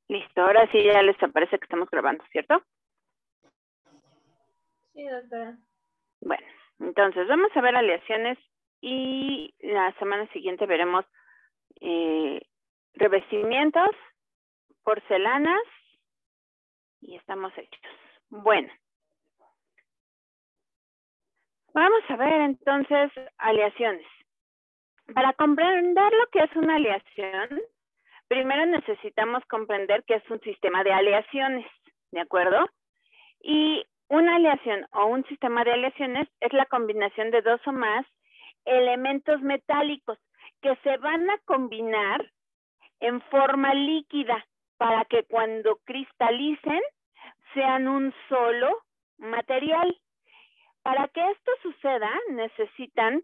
Listo, ahora sí ya les aparece que estamos grabando, ¿cierto? Sí, doctora. Bueno, entonces vamos a ver aleaciones y la semana siguiente veremos revestimientos, porcelanas y estamos hechos. Bueno, vamos a ver entonces aleaciones. Para comprender lo que es una aleación, primero necesitamos comprender qué es un sistema de aleaciones, ¿de acuerdo? Y una aleación o un sistema de aleaciones es la combinación de dos o más elementos metálicos que se van a combinar en forma líquida para que cuando cristalicen sean un solo material. Para que esto suceda necesitan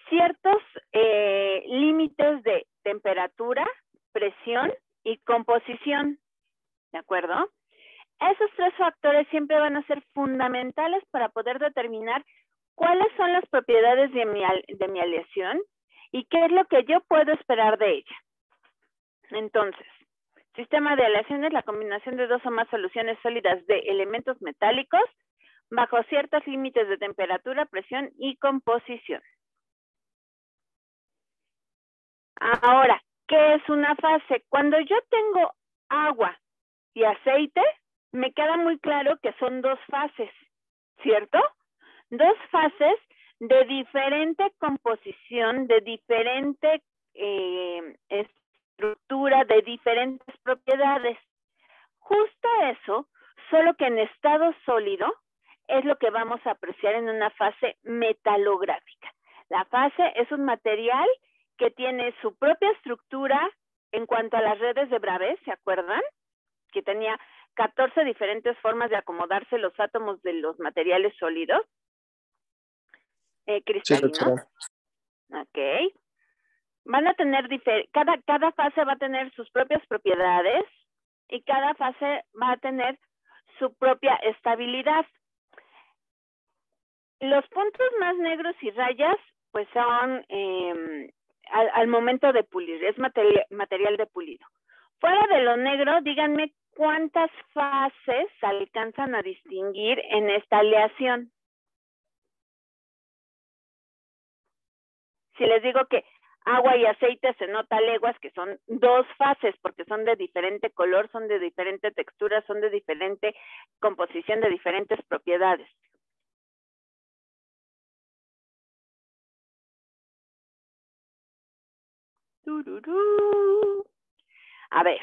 ciertos límites de temperatura, presión y composición, ¿de acuerdo? Esos tres factores siempre van a ser fundamentales para poder determinar cuáles son las propiedades de mi aleación y qué es lo que yo puedo esperar de ella. Entonces, sistema de aleación es la combinación de dos o más soluciones sólidas de elementos metálicos bajo ciertos límites de temperatura, presión y composición. Ahora, ¿qué es una fase? Cuando yo tengo agua y aceite, me queda muy claro que son dos fases, ¿cierto? Dos fases de diferente composición, de diferente estructura, de diferentes propiedades. Justo eso, solo que en estado sólido, es lo que vamos a apreciar en una fase metalográfica. La fase es un material que tiene su propia estructura en cuanto a las redes de Bravais, ¿se acuerdan? Que tenía 14 diferentes formas de acomodarse los átomos de los materiales sólidos cristalinos. Sí, ok. Van a tener cada fase va a tener sus propias propiedades y cada fase va a tener su propia estabilidad. Los puntos más negros y rayas, pues son al momento de pulir, es material de pulido. Fuera de lo negro, díganme cuántas fases alcanzan a distinguir en esta aleación. Si les digo que agua y aceite se nota a leguas que son dos fases porque son de diferente color, son de diferente textura, son de diferente composición, de diferentes propiedades. A ver,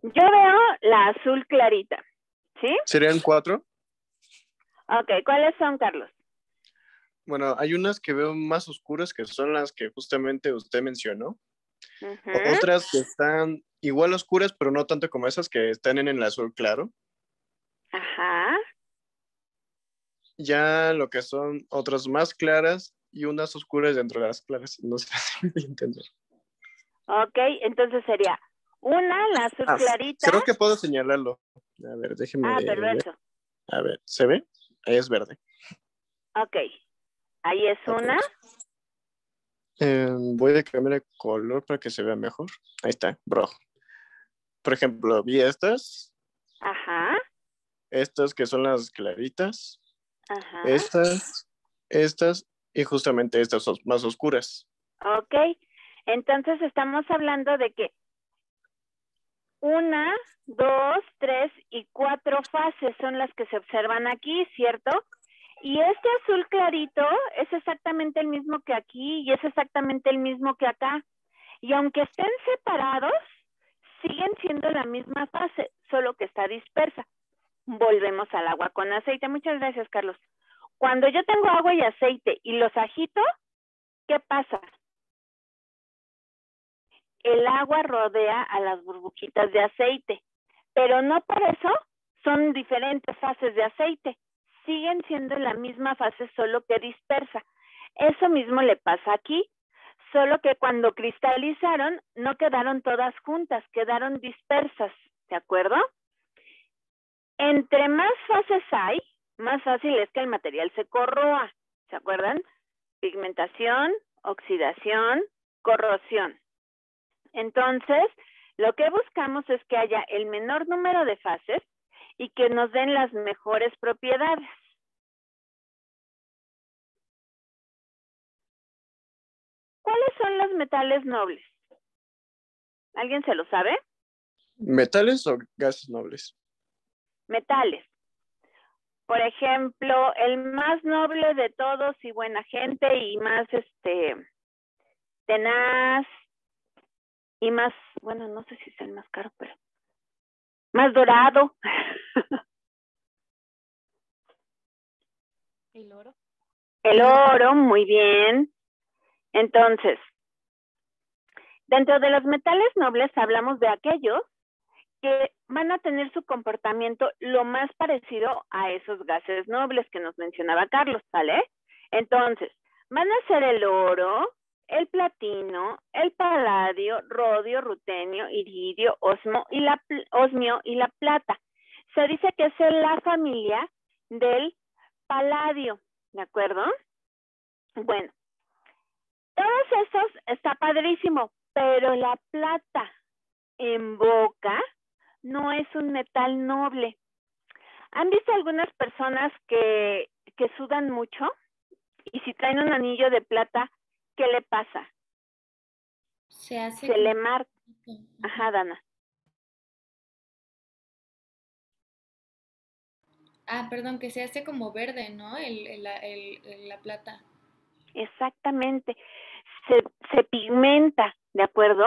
yo veo la azul clarita, ¿sí? ¿Serían 4? Ok, ¿cuáles son, Carlos? Bueno, hay unas que veo más oscuras que son las que justamente usted mencionó. Otras que están igual oscuras, pero no tanto como esas que están en el azul claro. Ajá. Ya lo que son otras más claras y unas oscuras dentro de las claras. No sé si me voy a entender. Ok, entonces sería una, la azul clarita. Creo que puedo señalarlo. A ver, déjeme perfecto. ver. A ver, ¿se ve? Ahí es verde. Ok, ahí es una. Voy a cambiar el color para que se vea mejor. Ahí está, rojo. Por ejemplo, vi estas. Ajá. Estas que son las claritas. Ajá. Estas y justamente estas son más oscuras. Ok, entonces estamos hablando de que 1, 2, 3 y 4 fases son las que se observan aquí, ¿cierto? Y este azul clarito es exactamente el mismo que aquí y es exactamente el mismo que acá. Y aunque estén separados, siguen siendo la misma fase, solo que está dispersa. Volvemos al agua con aceite. Muchas gracias, Carlos. Cuando yo tengo agua y aceite y los agito, ¿qué pasa? El agua rodea a las burbujitas de aceite, pero no por eso son diferentes fases de aceite. Siguen siendo la misma fase, solo que dispersa. Eso mismo le pasa aquí, solo que cuando cristalizaron no quedaron todas juntas, quedaron dispersas, ¿de acuerdo? Entre más fases hay, más fácil es que el material se corroa, ¿se acuerdan? Pigmentación, oxidación, corrosión. Entonces, Lo que buscamos es que haya el menor número de fases y que nos den las mejores propiedades. ¿Cuáles son los metales nobles? ¿Alguien se lo sabe? ¿Metales o gases nobles? Metales. Por ejemplo, el más noble de todos y buena gente y más tenaz y más, bueno, no sé si es el más caro, pero más dorado. ¿El oro? El oro, muy bien. Entonces, dentro de los metales nobles hablamos de aquellos que van a tener su comportamiento lo más parecido a esos gases nobles que nos mencionaba Carlos, ¿vale? Entonces, van a ser el oro, el platino, el paladio, rodio, rutenio, iridio, osmio y la plata. Se dice que es la familia del paladio, ¿de acuerdo? Bueno, todos esos está padrísimo, pero la plata en boca no es un metal noble. ¿Han visto algunas personas que sudan mucho? Y si traen un anillo de plata, ¿qué le pasa? Se le marca. Ajá, Dana. Ah, perdón, que se hace como verde, ¿no? La plata. Exactamente. Se pigmenta, ¿de acuerdo?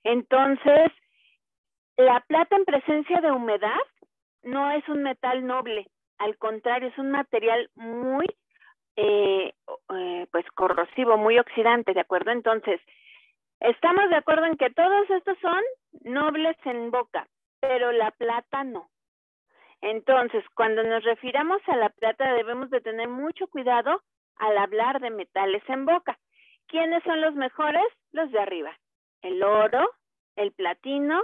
Entonces, la plata en presencia de humedad no es un metal noble. Al contrario, es un material muy pues corrosivo, muy oxidante, ¿de acuerdo? Entonces, estamos de acuerdo en que todos estos son nobles en boca, pero la plata no. Entonces, cuando nos refiramos a la plata, debemos de tener mucho cuidado al hablar de metales en boca. ¿Quiénes son los mejores? Los de arriba. El oro, el platino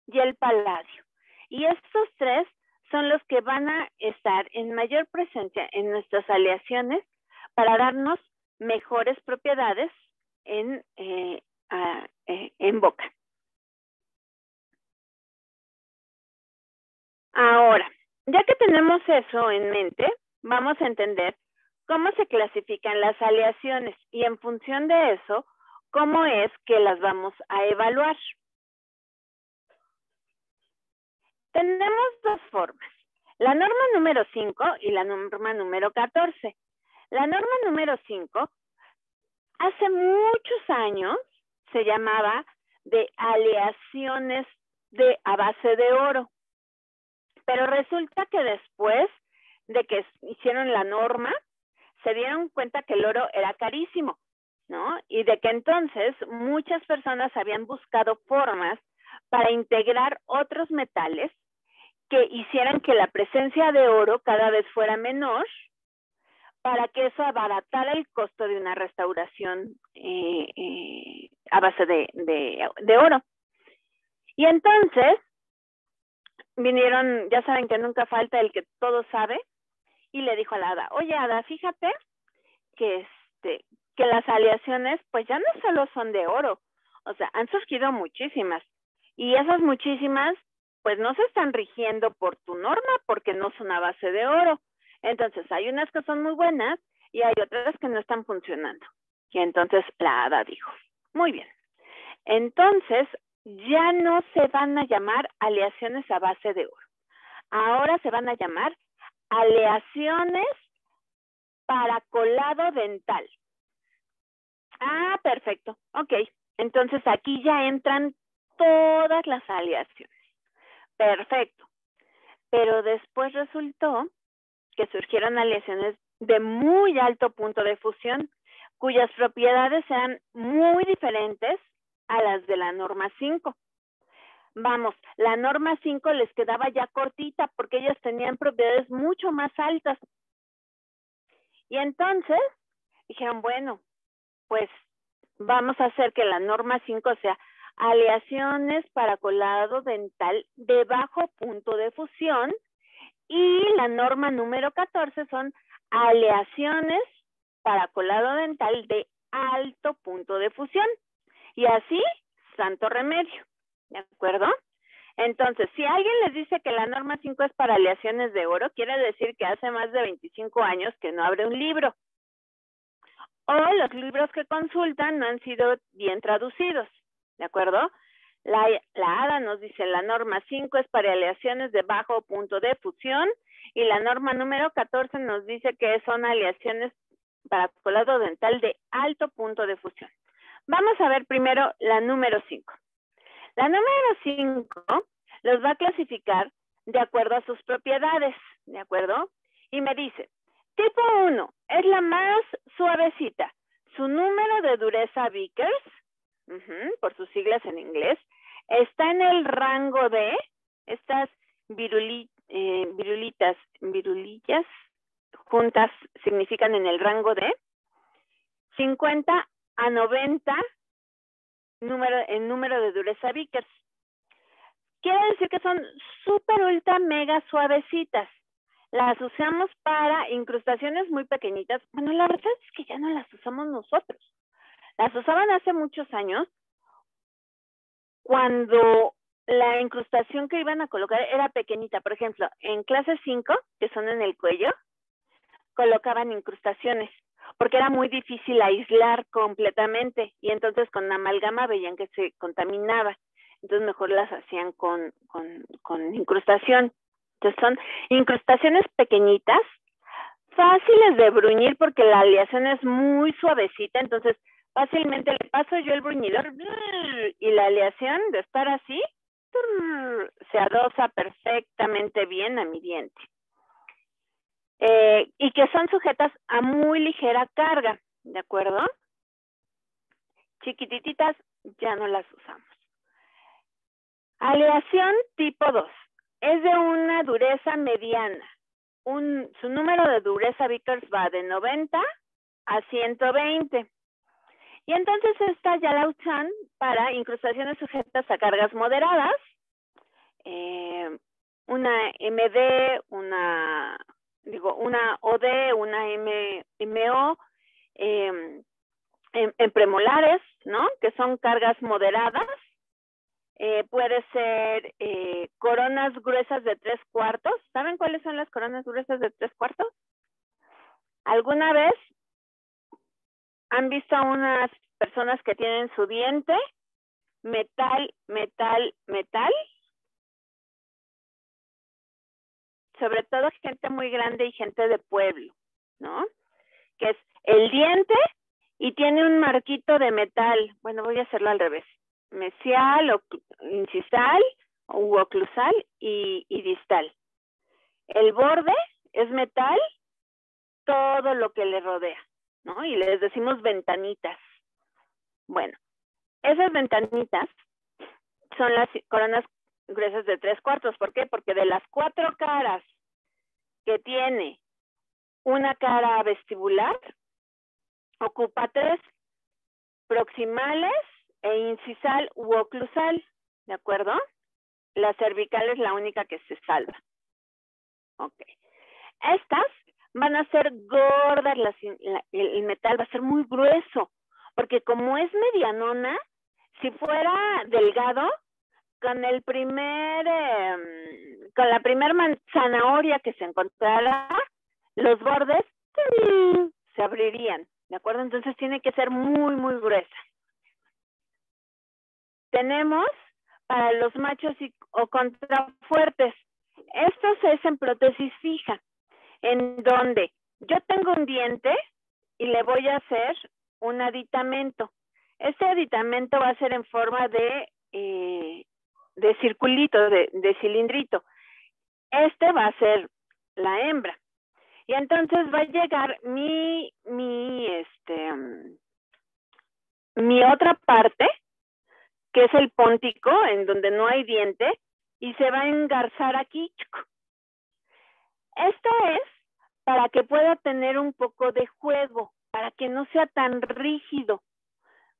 y el paladio. Y estos tres son los que van a estar en mayor presencia en nuestras aleaciones para darnos mejores propiedades en boca. Ahora, ya que tenemos eso en mente, vamos a entender cómo se clasifican las aleaciones y en función de eso, cómo es que las vamos a evaluar. Tenemos dos formas, la norma número 5 y la norma número 14. La norma número 5, hace muchos años, se llamaba de aleaciones a base de oro. Pero resulta que después de que hicieron la norma, se dieron cuenta que el oro era carísimo, ¿no? Y de que entonces muchas personas habían buscado formas para integrar otros metales que hicieran que la presencia de oro cada vez fuera menor para que eso abaratara el costo de una restauración a base de oro. Y entonces vinieron, ya saben que nunca falta el que todo sabe, y le dijo a la hada, oye hada, fíjate que las aleaciones pues ya no solo son de oro, o sea, han surgido muchísimas, y esas muchísimas pues no se están rigiendo por tu norma porque no son a base de oro. Entonces hay unas que son muy buenas y hay otras que no están funcionando. Y entonces la hada dijo, muy bien, entonces ya no se van a llamar aleaciones a base de oro. Ahora se van a llamar aleaciones para colado dental. Ah, perfecto. Ok. Entonces aquí ya entran todas las aleaciones. Perfecto. Pero después resultó que surgieron aleaciones de muy alto punto de fusión, cuyas propiedades eran muy diferentes a las de la norma 5. Vamos, la norma 5 les quedaba ya cortita porque ellas tenían propiedades mucho más altas. Y entonces dijeron, bueno, pues vamos a hacer que la norma 5 sea aleaciones para colado dental de bajo punto de fusión y la norma número 14 son aleaciones para colado dental de alto punto de fusión. Y así, santo remedio. ¿de acuerdo? Entonces, si alguien les dice que la norma 5 es para aleaciones de oro, quiere decir que hace más de 25 años que no abre un libro. O los libros que consultan no han sido bien traducidos, ¿de acuerdo? La ADA nos dice la norma 5 es para aleaciones de bajo punto de fusión y la norma número 14 nos dice que son aleaciones para colado dental de alto punto de fusión. Vamos a ver primero la número 5. La número 5 los va a clasificar de acuerdo a sus propiedades, ¿de acuerdo? Y me dice, tipo 1 es la más suavecita. Su número de dureza Vickers, por sus siglas en inglés, está en el rango de estas virulillas juntas significan en el rango de 50 a 90 en número de dureza Vickers. Quiere decir que son súper ultra mega suavecitas. Las usamos para incrustaciones muy pequeñitas. Bueno, la verdad es que ya no las usamos nosotros. Las usaban hace muchos años cuando la incrustación que iban a colocar era pequeñita. Por ejemplo, en clase 5, que son en el cuello, colocaban incrustaciones porque era muy difícil aislar completamente y entonces con amalgama veían que se contaminaba. Entonces mejor las hacían con incrustación. Entonces son incrustaciones pequeñitas, fáciles de bruñir porque la aleación es muy suavecita, entonces fácilmente le paso yo el bruñidor y la aleación de estar así se adosa perfectamente bien a mi diente. Y que son sujetas a muy ligera carga, ¿de acuerdo? Chiquititas ya no las usamos. Aleación tipo 2. Es de una dureza mediana. Su número de dureza Vickers va de 90 a 120. Y entonces esta ya la usan para incrustaciones sujetas a cargas moderadas. Una MD, una OD, una MO, en premolares, ¿no? Que son cargas moderadas. Puede ser coronas gruesas de 3/4. ¿Saben cuáles son las coronas gruesas de 3/4? ¿Alguna vez han visto a unas personas que tienen su diente metal? Sobre todo gente muy grande y gente de pueblo, ¿no? Que es el diente y tiene un marquito de metal. Bueno, voy a hacerlo al revés. Mesial, incisal, oclusal y distal. El borde es metal, todo lo que le rodea, ¿no? Y les decimos ventanitas. Bueno, esas ventanitas son las coronas gruesas de 3/4. ¿Por qué? Porque de las 4 caras que tiene una cara vestibular, ocupa 3 proximales e incisal u oclusal, ¿de acuerdo? La cervical es la única que se salva. Ok. Estas van a ser gordas, el metal va a ser muy grueso, porque como es medianona, si fuera delgado, con la primer zanahoria que se encontrara, los bordes se abrirían, ¿de acuerdo? Entonces tiene que ser muy, muy gruesa. Tenemos para los machos o contrafuertes. Estos es en prótesis fija, en donde yo tengo un diente y le voy a hacer un aditamento. Este aditamento va a ser en forma de circulito, de cilindrito. Este va a ser la hembra. Y entonces va a llegar mi otra parte, que es el póntico, en donde no hay diente, y se va a engarzar aquí. Esto es para que pueda tener un poco de juego, para que no sea tan rígido.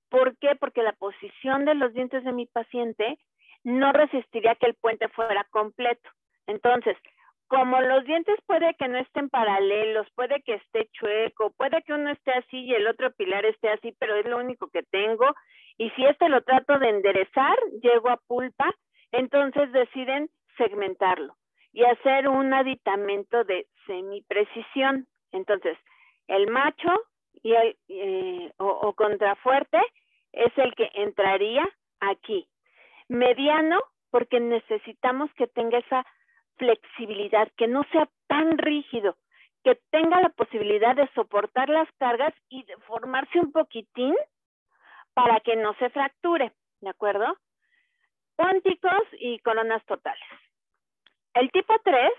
¿Por qué? Porque la posición de los dientes de mi paciente no resistiría que el puente fuera completo. Entonces, como los dientes puede que no estén paralelos, puede que esté chueco, puede que uno esté así y el otro pilar esté así, pero es lo único que tengo, Y si lo trato de enderezar, llego a pulpa, entonces deciden segmentarlo y hacer un aditamento de semiprecisión. Entonces, el macho y o contrafuerte es el que entraría aquí. Mediano, porque necesitamos que tenga esa flexibilidad, que no sea tan rígido, que tenga la posibilidad de soportar las cargas y de formarse un poquitín para que no se fracture, ¿de acuerdo? Pónticos y coronas totales. El tipo 3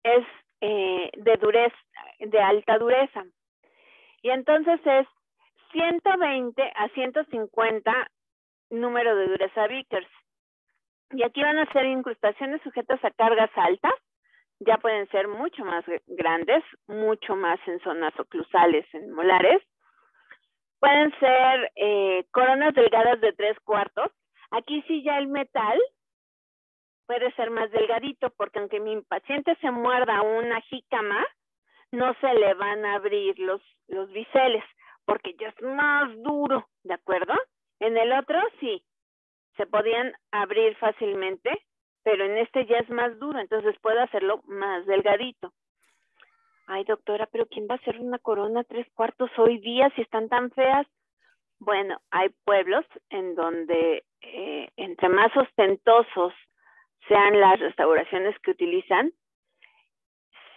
es de dureza, de alta dureza. Y entonces es 120 a 150 número de dureza Vickers. Y aquí van a ser incrustaciones sujetas a cargas altas. Ya pueden ser mucho más grandes, mucho más en zonas oclusales, en molares. Pueden ser coronas delgadas de 3/4. Aquí sí ya el metal puede ser más delgadito, porque aunque mi paciente se muerda una jícama, no se le van a abrir los biseles, porque ya es más duro, ¿de acuerdo? En el otro sí, se podían abrir fácilmente, pero en este ya es más duro, entonces puedo hacerlo más delgadito. Ay, doctora, pero ¿quién va a hacer una corona 3/4 hoy día si están tan feas? Bueno, hay pueblos en donde entre más ostentosos sean las restauraciones que utilizan,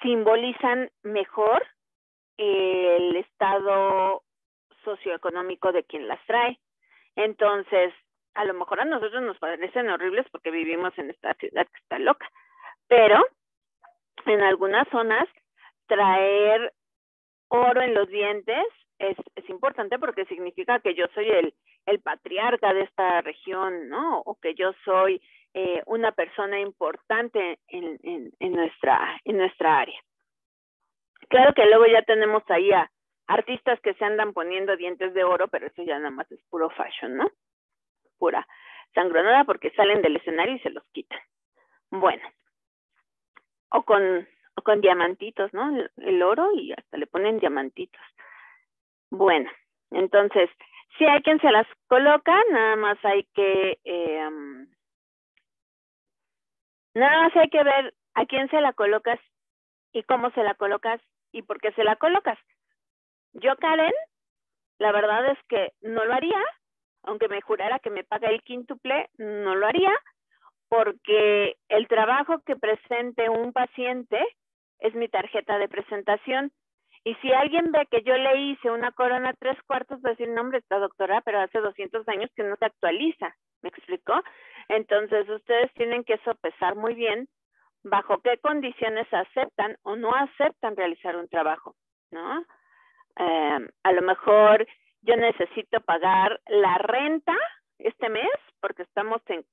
simbolizan mejor el estado socioeconómico de quien las trae. Entonces, a lo mejor a nosotros nos parecen horribles porque vivimos en esta ciudad que está loca, pero en algunas zonas traer oro en los dientes es importante, porque significa que yo soy el patriarca de esta región, ¿no? O que yo soy una persona importante en nuestra área. Claro que luego ya tenemos ahí a artistas que se andan poniendo dientes de oro, pero eso ya nada más es puro fashion, ¿no? Pura sangronada, porque salen del escenario y se los quitan. Bueno, o con diamantitos, ¿no? El oro, y hasta le ponen diamantitos. Bueno, entonces, si hay quien se las coloca, nada más hay que ver a quién se la colocas y cómo se la colocas y por qué se la colocas. Yo, Karen, la verdad es que no lo haría, aunque me jurara que me paga el quíntuple, no lo haría, porque el trabajo que presente un paciente es mi tarjeta de presentación. Y si alguien ve que yo le hice una corona 3/4, va a decir, no, hombre, esta doctora, pero hace 200 años que no se actualiza. ¿Me explicó? Entonces, ustedes tienen que sopesar muy bien bajo qué condiciones aceptan o no aceptan realizar un trabajo, ¿no? A lo mejor yo necesito pagar la renta este mes porque estamos en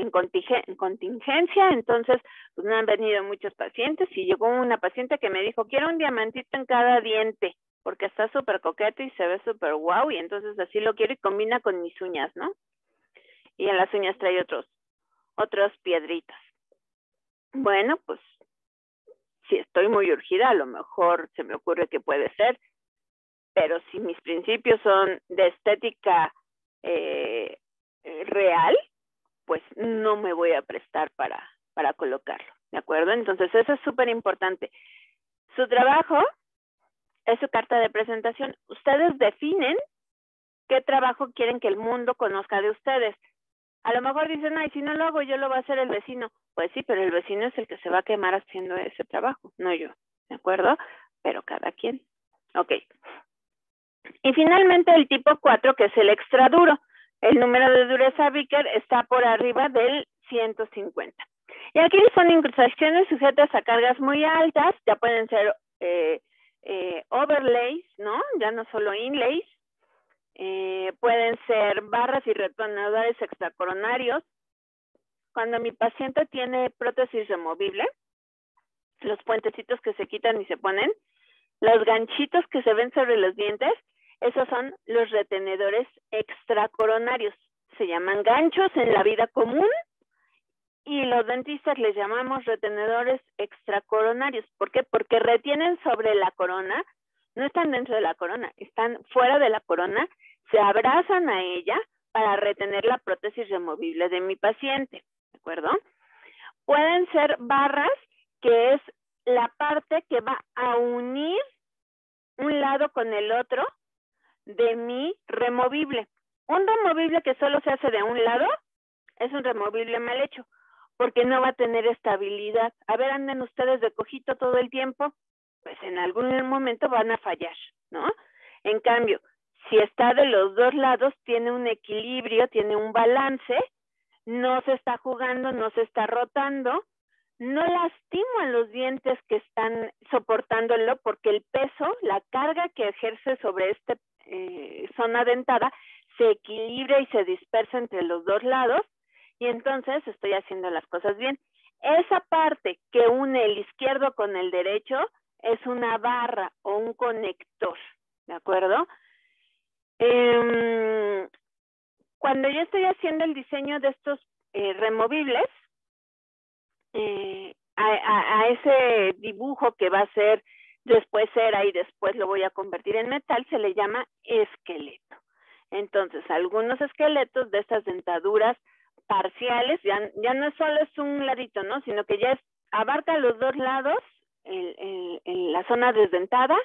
contingencia, entonces pues no han venido muchos pacientes y llegó una paciente que me dijo, quiero un diamantito en cada diente porque está súper coqueto y se ve súper guau, y entonces así lo quiero y combina con mis uñas, ¿no? Y en las uñas trae otros piedritas. Bueno, pues si estoy muy urgida, a lo mejor se me ocurre que puede ser, pero si mis principios son de estética real, pues no me voy a prestar para colocarlo, ¿de acuerdo? Entonces eso es súper importante. Su trabajo es su carta de presentación. Ustedes definen qué trabajo quieren que el mundo conozca de ustedes. A lo mejor dicen, ay, si no lo hago yo, lo va a hacer el vecino. Pues sí, pero el vecino es el que se va a quemar haciendo ese trabajo, no yo, ¿de acuerdo? Pero cada quien. Ok. Y finalmente el tipo 4, que es el extra duro. El número de dureza Vickers está por arriba del 150. Y aquí son incrustaciones sujetas a cargas muy altas, ya pueden ser overlays, ¿no? Ya no solo inlays. Pueden ser barras y retornadores extracoronarios. Cuando mi paciente tiene prótesis removible, los puentecitos que se quitan y se ponen, los ganchitos que se ven sobre los dientes, esos son los retenedores extracoronarios. Se llaman ganchos en la vida común y los dentistas les llamamos retenedores extracoronarios. ¿Por qué? Porque retienen sobre la corona, no están dentro de la corona, están fuera de la corona, se abrazan a ella para retener la prótesis removible de mi paciente, ¿de acuerdo? Pueden ser barras, que es la parte que va a unir un lado con el otro de mi removible. Un removible que solo se hace de un lado es un removible mal hecho, porque no va a tener estabilidad. A ver, anden ustedes de cojito todo el tiempo, pues en algún momento van a fallar, ¿no? En cambio, si está de los dos lados, tiene un equilibrio, tiene un balance, no se está jugando, no se está rotando, no lastimo a los dientes que están soportándolo, porque el peso, la carga que ejerce sobre esta zona dentada, se equilibra y se dispersa entre los dos lados, y entonces estoy haciendo las cosas bien. Esa parte que une el izquierdo con el derecho es una barra o un conector, ¿de acuerdo? Cuando yo estoy haciendo el diseño de estos removibles, a ese dibujo que va a ser después cera y después lo voy a convertir en metal, se le llama esqueleto. Entonces, algunos esqueletos de estas dentaduras parciales, ya no solo es un ladito, ¿no? Sino que ya abarca los dos lados, la zona desdentada,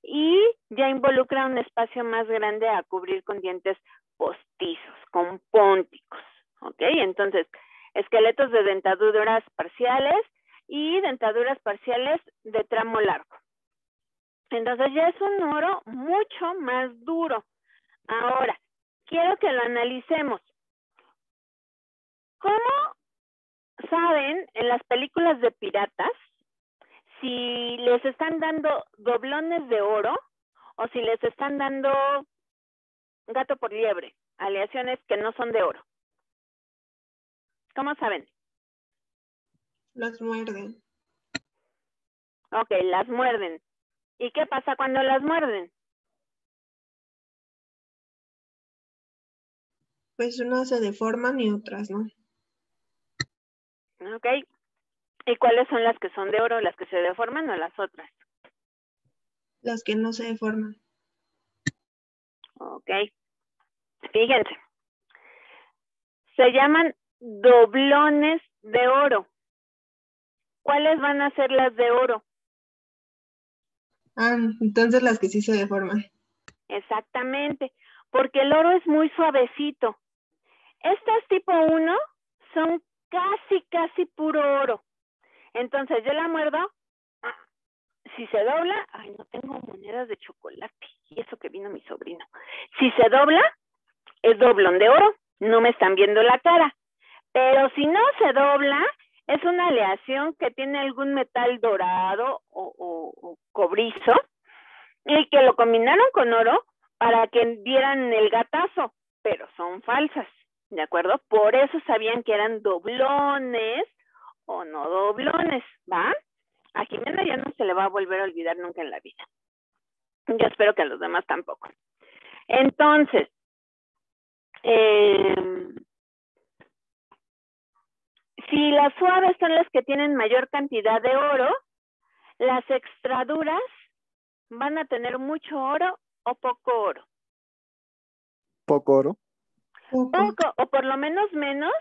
y ya involucra un espacio más grande a cubrir con dientes postizos, con pónticos, ¿ok? Entonces, esqueletos de dentaduras parciales y dentaduras parciales de tramo largo. Entonces ya es un oro mucho más duro. Ahora, quiero que lo analicemos. ¿Cómo saben en las películas de piratas si les están dando doblones de oro o si les están dando gato por liebre, aleaciones que no son de oro? ¿Cómo saben? Las muerden. Ok, las muerden. ¿Y qué pasa cuando las muerden? Pues unas se deforman y otras no. Ok. ¿Y cuáles son las que son de oro, las que se deforman o las otras? Las que no se deforman. Ok. Fíjense. Se llaman doblones de oro. ¿Cuáles van a ser las de oro? Ah, entonces las que sí se deforman. Exactamente, porque el oro es muy suavecito. Estas tipo 1 son casi puro oro. Entonces yo la muerdo, si se dobla, ay, no tengo monedas de chocolate, y eso que vino mi sobrino. Si se dobla, es doblón de oro, no me están viendo la cara. Pero si no se dobla, es una aleación que tiene algún metal dorado o cobrizo, y que lo combinaron con oro para que dieran el gatazo, pero son falsas, ¿de acuerdo? Por eso sabían que eran doblones o no doblones, ¿va? A Jimena ya no se le va a volver a olvidar nunca en la vida. Yo espero que a los demás tampoco. Entonces, si las suaves son las que tienen mayor cantidad de oro, las extraduras van a tener mucho oro o poco oro. Poco oro. Poco, o por lo menos menos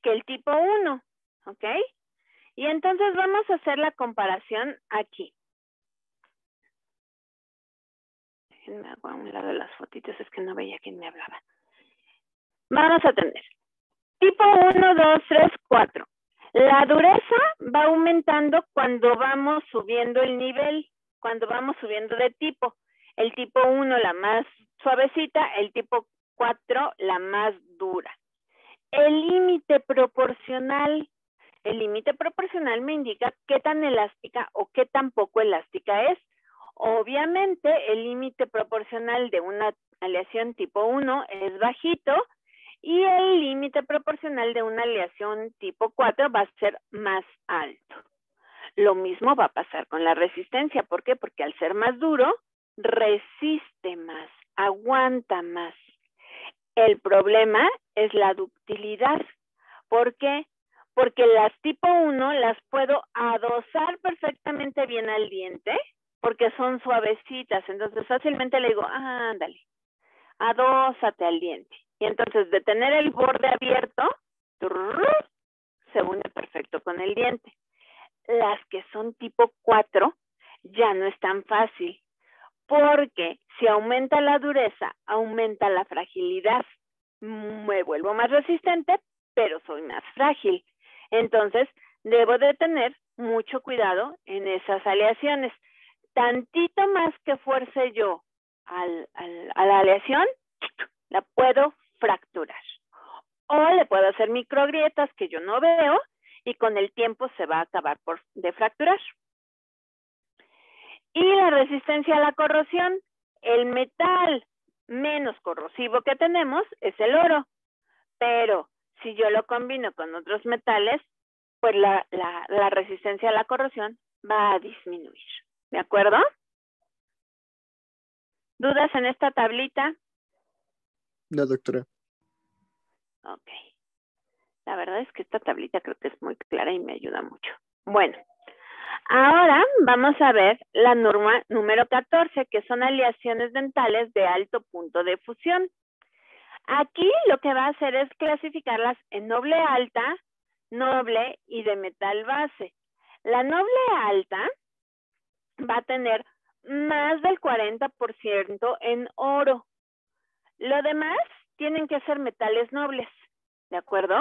que el tipo 1, ¿ok? Y entonces vamos a hacer la comparación aquí. Déjenme hago a un lado las fotitos, es que no veía quién me hablaba. Vamos a tener tipo 1, 2, 3, 4. La dureza va aumentando cuando vamos subiendo el nivel, cuando vamos subiendo de tipo. El tipo 1 la más suavecita, el tipo 4 la más dura. El límite proporcional me indica qué tan elástica o qué tan poco elástica es. Obviamente, el límite proporcional de una aleación tipo 1 es bajito y el límite proporcional de una aleación tipo 4 va a ser más alto. Lo mismo va a pasar con la resistencia. ¿Por qué? Porque al ser más duro, resiste más, aguanta más. El problema es la ductilidad. ¿Por qué? Porque las tipo 1 las puedo adosar perfectamente bien al diente, porque son suavecitas. Entonces fácilmente le digo, ándale, adósate al diente. Y entonces de tener el borde abierto, se une perfecto con el diente. Las que son tipo 4 ya no es tan fácil, porque si aumenta la dureza, aumenta la fragilidad. Me vuelvo más resistente, pero soy más frágil. Entonces, debo de tener mucho cuidado en esas aleaciones. Tantito más que fuerce yo a la aleación, la puedo fracturar. O le puedo hacer microgrietas que yo no veo y con el tiempo se va a acabar de fracturar. Y la resistencia a la corrosión, el metal menos corrosivo que tenemos es el oro. Pero si yo lo combino con otros metales, pues la resistencia a la corrosión va a disminuir. ¿De acuerdo? ¿Dudas en esta tablita? No, doctora. Ok. La verdad es que esta tablita creo que es muy clara y me ayuda mucho. Bueno, ahora vamos a ver la norma número 14, que son aleaciones dentales de alto punto de fusión. Aquí lo que va a hacer es clasificarlas en noble alta, noble y de metal base. La noble alta va a tener más del 40% en oro. Lo demás tienen que ser metales nobles, ¿de acuerdo?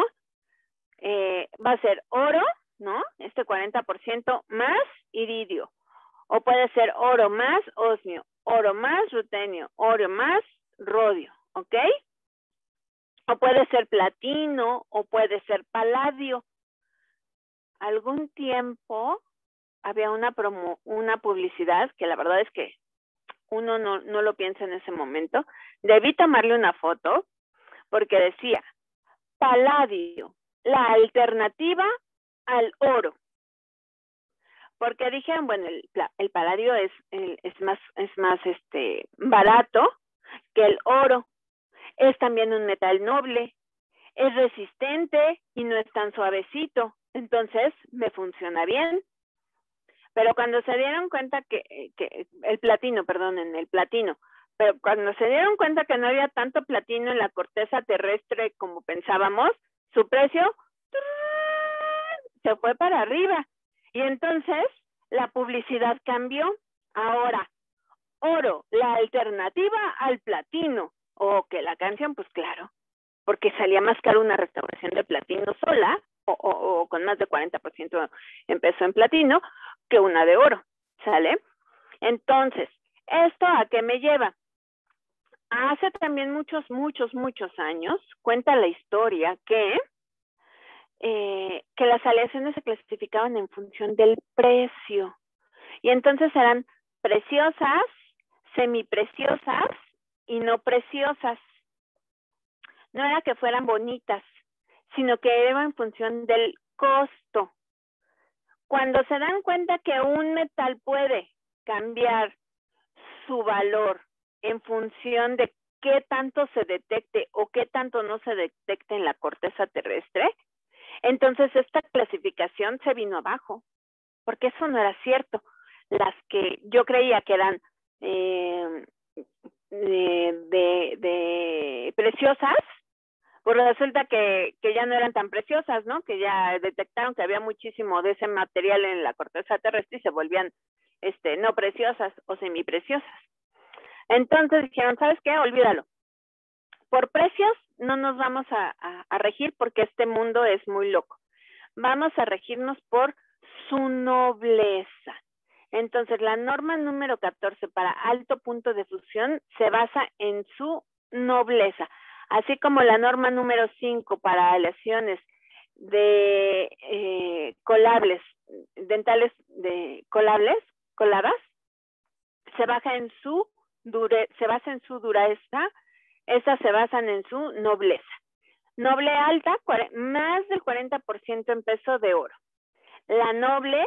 Va a ser oro, ¿no? Este 40% más iridio. O puede ser oro más osmio, oro más rutenio, oro más rodio, ¿ok? O puede ser platino, o puede ser paladio. Algún tiempo había una publicidad que la verdad es que uno no lo piensa en ese momento. Debí tomarle una foto porque decía, paladio, la alternativa al oro. Porque dijeron, bueno, el paladio es más barato que el oro. Es también un metal noble, es resistente y no es tan suavecito. Entonces, me funciona bien. Pero cuando se dieron cuenta el platino, pero cuando se dieron cuenta que no había tanto platino en la corteza terrestre como pensábamos, su precio se fue para arriba. Y entonces la publicidad cambió. Ahora, oro, la alternativa al platino. O que la canción, pues claro, porque salía más caro una restauración de platino sola o con más de 40% en peso en platino que una de oro, ¿sale? Entonces, ¿esto a qué me lleva? Hace también muchos años, cuenta la historia que las aleaciones se clasificaban en función del precio. Y entonces eran preciosas, semipreciosas y no preciosas. No era que fueran bonitas, sino que era en función del costo. Cuando se dan cuenta que un metal puede cambiar su valor en función de qué tanto se detecte o qué tanto no se detecte en la corteza terrestre, entonces esta clasificación se vino abajo, porque eso no era cierto. Las que yo creía que eran preciosas, pues resulta que ya no eran tan preciosas, ¿no? Que ya detectaron que había muchísimo de ese material en la corteza terrestre y se volvían no preciosas o semipreciosas. Entonces dijeron, ¿sabes qué? Olvídalo. Por precios no nos vamos a regir porque este mundo es muy loco. Vamos a regirnos por su nobleza. Entonces, la norma número 14 para alto punto de fusión se basa en su nobleza. Así como la norma número 5 para aleaciones de colables, dentales de coladas, se basa en su dureza, esas se basan en su nobleza. Noble alta, más del 40% en peso de oro. La noble,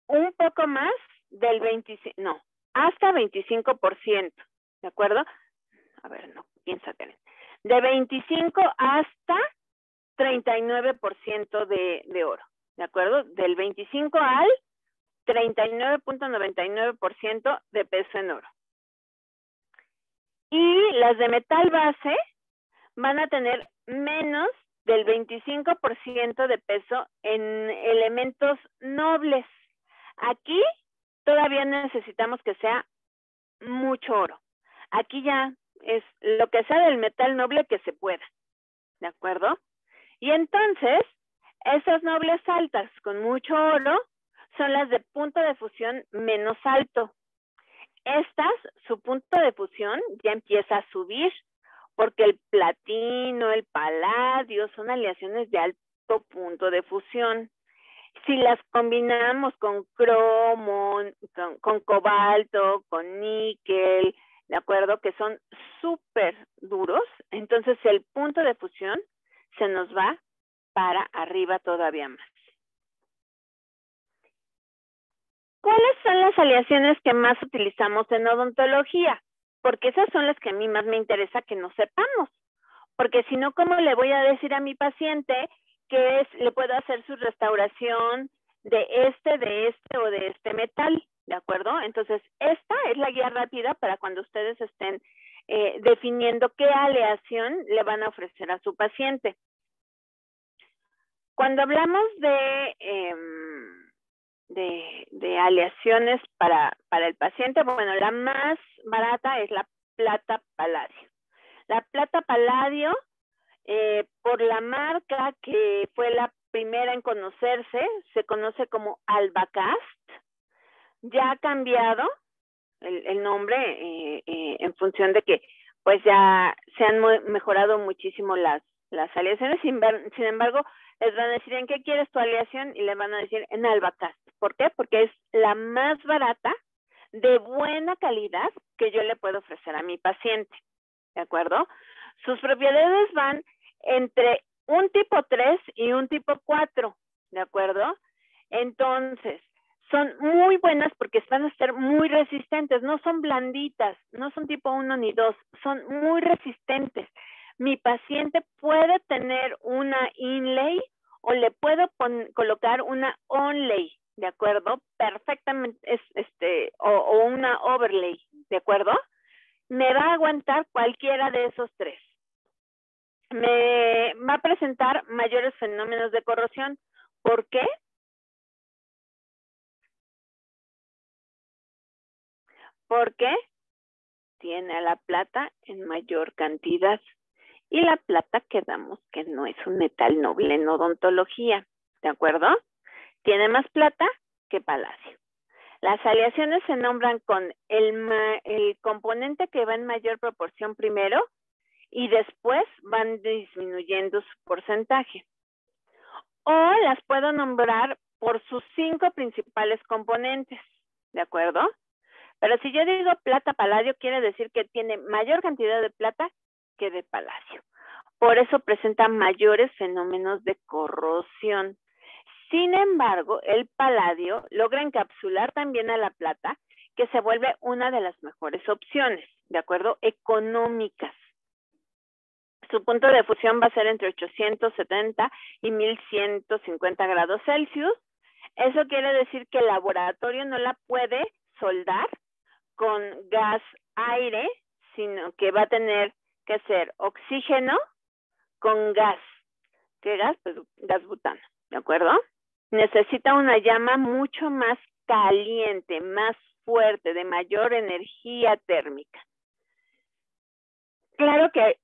un poco más del 25%, no, hasta 25%, ¿de acuerdo? A ver, no, piensa, Karen. De 25 hasta 39% de oro, ¿de acuerdo? Del 25 al 39.99% de peso en oro. Y las de metal base van a tener menos del 25% de peso en elementos nobles. Aquí todavía necesitamos que sea mucho oro. Aquí ya es lo que sea del metal noble que se pueda, ¿de acuerdo? Y entonces, esas nobles altas con mucho oro son las de punto de fusión menos alto. Estas, su punto de fusión ya empieza a subir, porque el platino, el paladio son aleaciones de alto punto de fusión. Si las combinamos con cromo, con cobalto, con níquel, ¿de acuerdo? Que son súper duros, entonces el punto de fusión se nos va para arriba todavía más. ¿Cuáles son las aleaciones que más utilizamos en odontología? Porque esas son las que a mí más me interesa que no sepamos. Porque si no, ¿cómo le voy a decir a mi paciente que le puedo hacer su restauración de este o de este metal? ¿De acuerdo? Entonces, esta es la guía rápida para cuando ustedes estén definiendo qué aleación le van a ofrecer a su paciente. Cuando hablamos de aleaciones para el paciente, bueno, la más barata es la plata paladio. La plata paladio, por la marca que fue la primera en conocerse, se conoce como Albacast. Ya ha cambiado el nombre en función de que pues ya se han mejorado muchísimo las aleaciones. Sin embargo, les van a decir ¿en qué quieres tu aleación? Y le van a decir en Albacast. ¿Por qué? Porque es la más barata, de buena calidad, que yo le puedo ofrecer a mi paciente. ¿De acuerdo? Sus propiedades van entre un tipo 3 y un tipo 4. ¿De acuerdo? Entonces, son muy buenas porque van a ser muy resistentes. No son blanditas, no son tipo 1 ni 2. Son muy resistentes. Mi paciente puede tener una inlay o le puedo colocar una onlay, ¿de acuerdo? Perfectamente, o una overlay, ¿de acuerdo? Me va a aguantar cualquiera de esos tres. Me va a presentar mayores fenómenos de corrosión. ¿Por qué? Porque tiene la plata en mayor cantidad. Y la plata quedamos que no es un metal noble en odontología, ¿de acuerdo? Tiene más plata que paladio. Las aleaciones se nombran con el componente que va en mayor proporción primero y después van disminuyendo su porcentaje. O las puedo nombrar por sus 5 principales componentes, ¿de acuerdo? Pero si yo digo plata paladio, quiere decir que tiene mayor cantidad de plata que de paladio. Por eso presenta mayores fenómenos de corrosión. Sin embargo, el paladio logra encapsular también a la plata, que se vuelve una de las mejores opciones, ¿de acuerdo? Económicas. Su punto de fusión va a ser entre 870 y 1150 grados Celsius. Eso quiere decir que el laboratorio no la puede soldar con gas aire, sino que va a tener que ser oxígeno con gas. ¿Qué gas? Pues gas butano, ¿de acuerdo? Necesita una llama mucho más caliente, más fuerte, de mayor energía térmica. Claro que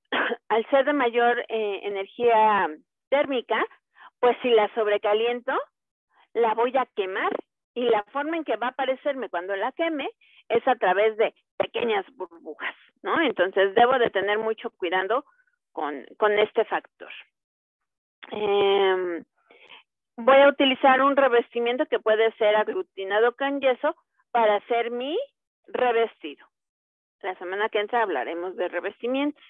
al ser de mayor energía térmica, pues si la sobrecaliento, la voy a quemar. Y la forma en que va a aparecerme cuando la queme es a través de pequeñas burbujas, ¿no? Entonces debo de tener mucho cuidado con este factor. Voy a utilizar un revestimiento que puede ser aglutinado con yeso para hacer mi revestido. La semana que entra hablaremos de revestimientos.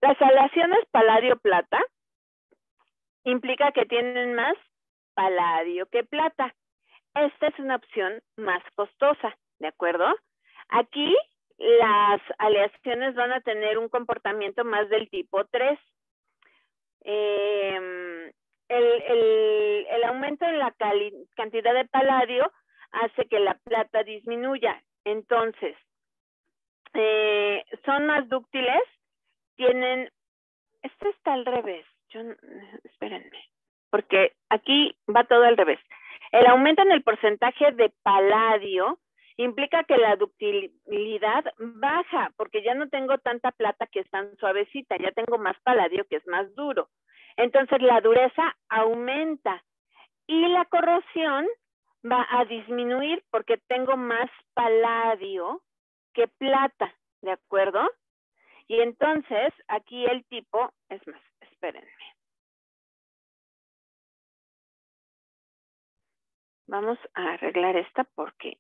Las aleaciones paladio-plata implica que tienen más paladio que plata. Esta es una opción más costosa, ¿de acuerdo? Aquí las aleaciones van a tener un comportamiento más del tipo 3. El aumento en la cantidad de paladio hace que la plata disminuya. Entonces, son más dúctiles, tienen, esto está al revés, espérenme, porque aquí va todo al revés. El aumento en el porcentaje de paladio implica que la ductilidad baja, porque ya no tengo tanta plata que es tan suavecita, ya tengo más paladio que es más duro. Entonces la dureza aumenta y la corrosión va a disminuir porque tengo más paladio que plata, ¿de acuerdo? Y entonces aquí el tipo, es más, espérenme. Vamos a arreglar esta porque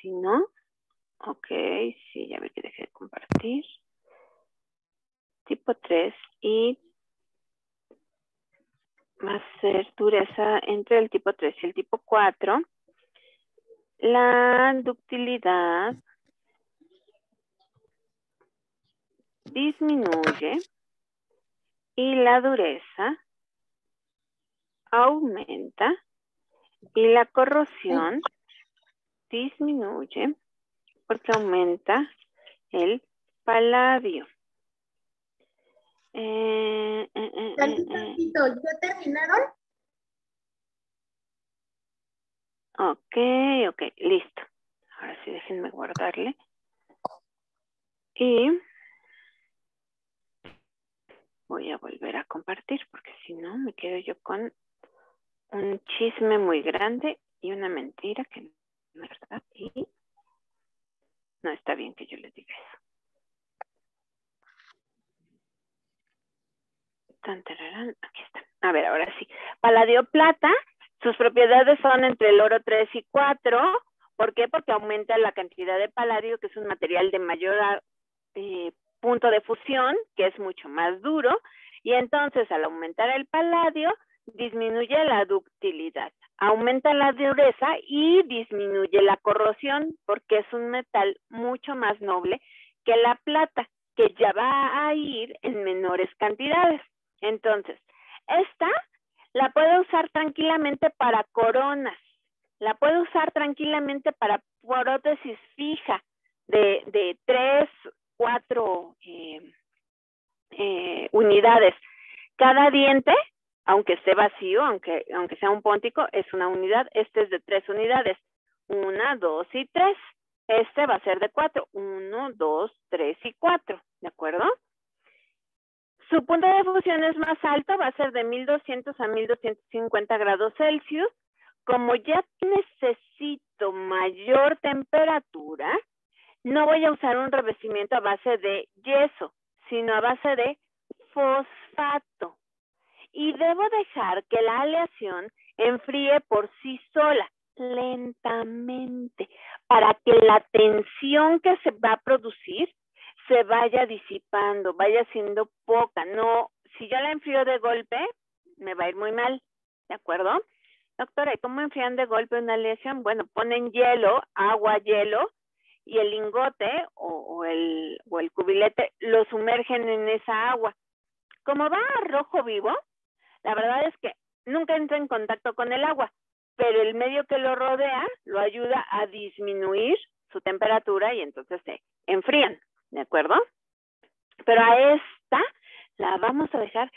si no, ok, sí, ya ve que dejé de compartir. Tipo 3 y va a ser dureza entre el tipo 3 y el tipo 4. La ductilidad disminuye y la dureza aumenta y la corrosión disminuye porque aumenta el paladio. ¿Ya terminaron? Ok, listo. Ahora sí, déjenme guardarle. Y voy a volver a compartir porque si no me quedo yo con un chisme muy grande y una mentira que no es verdad. Y no está bien que yo les diga eso. Aquí está. A ver, ahora sí. Paladio plata, sus propiedades son entre el oro 3 y 4. ¿Por qué? Porque aumenta la cantidad de paladio, que es un material de mayor punto de fusión, que es mucho más duro. Y entonces, al aumentar el paladio, disminuye la ductilidad. Aumenta la dureza y disminuye la corrosión, porque es un metal mucho más noble que la plata, que ya va a ir en menores cantidades. Entonces, esta la puedo usar tranquilamente para coronas, la puedo usar tranquilamente para prótesis fija de 3, 4 unidades. Cada diente, aunque esté vacío, aunque sea un póntico, es una unidad. Este es de 3 unidades. 1, 2 y 3. Este va a ser de 4. 1, 2, 3 y 4. ¿De acuerdo? Su punto de fusión es más alto, va a ser de 1200 a 1250 grados Celsius. Como ya necesito mayor temperatura, no voy a usar un revestimiento a base de yeso, sino a base de fosfato. Y debo dejar que la aleación enfríe por sí sola, lentamente, para que la tensión que se va a producir se vaya disipando, vaya siendo poca. No, si yo la enfrío de golpe, me va a ir muy mal, ¿de acuerdo? Doctora, ¿y cómo enfrían de golpe una aleación? Bueno, ponen hielo, agua, hielo, y el lingote o el cubilete lo sumergen en esa agua. Como va a rojo vivo, la verdad es que nunca entra en contacto con el agua, pero el medio que lo rodea lo ayuda a disminuir su temperatura y entonces se enfrían, ¿de acuerdo? Pero a esta la vamos a dejar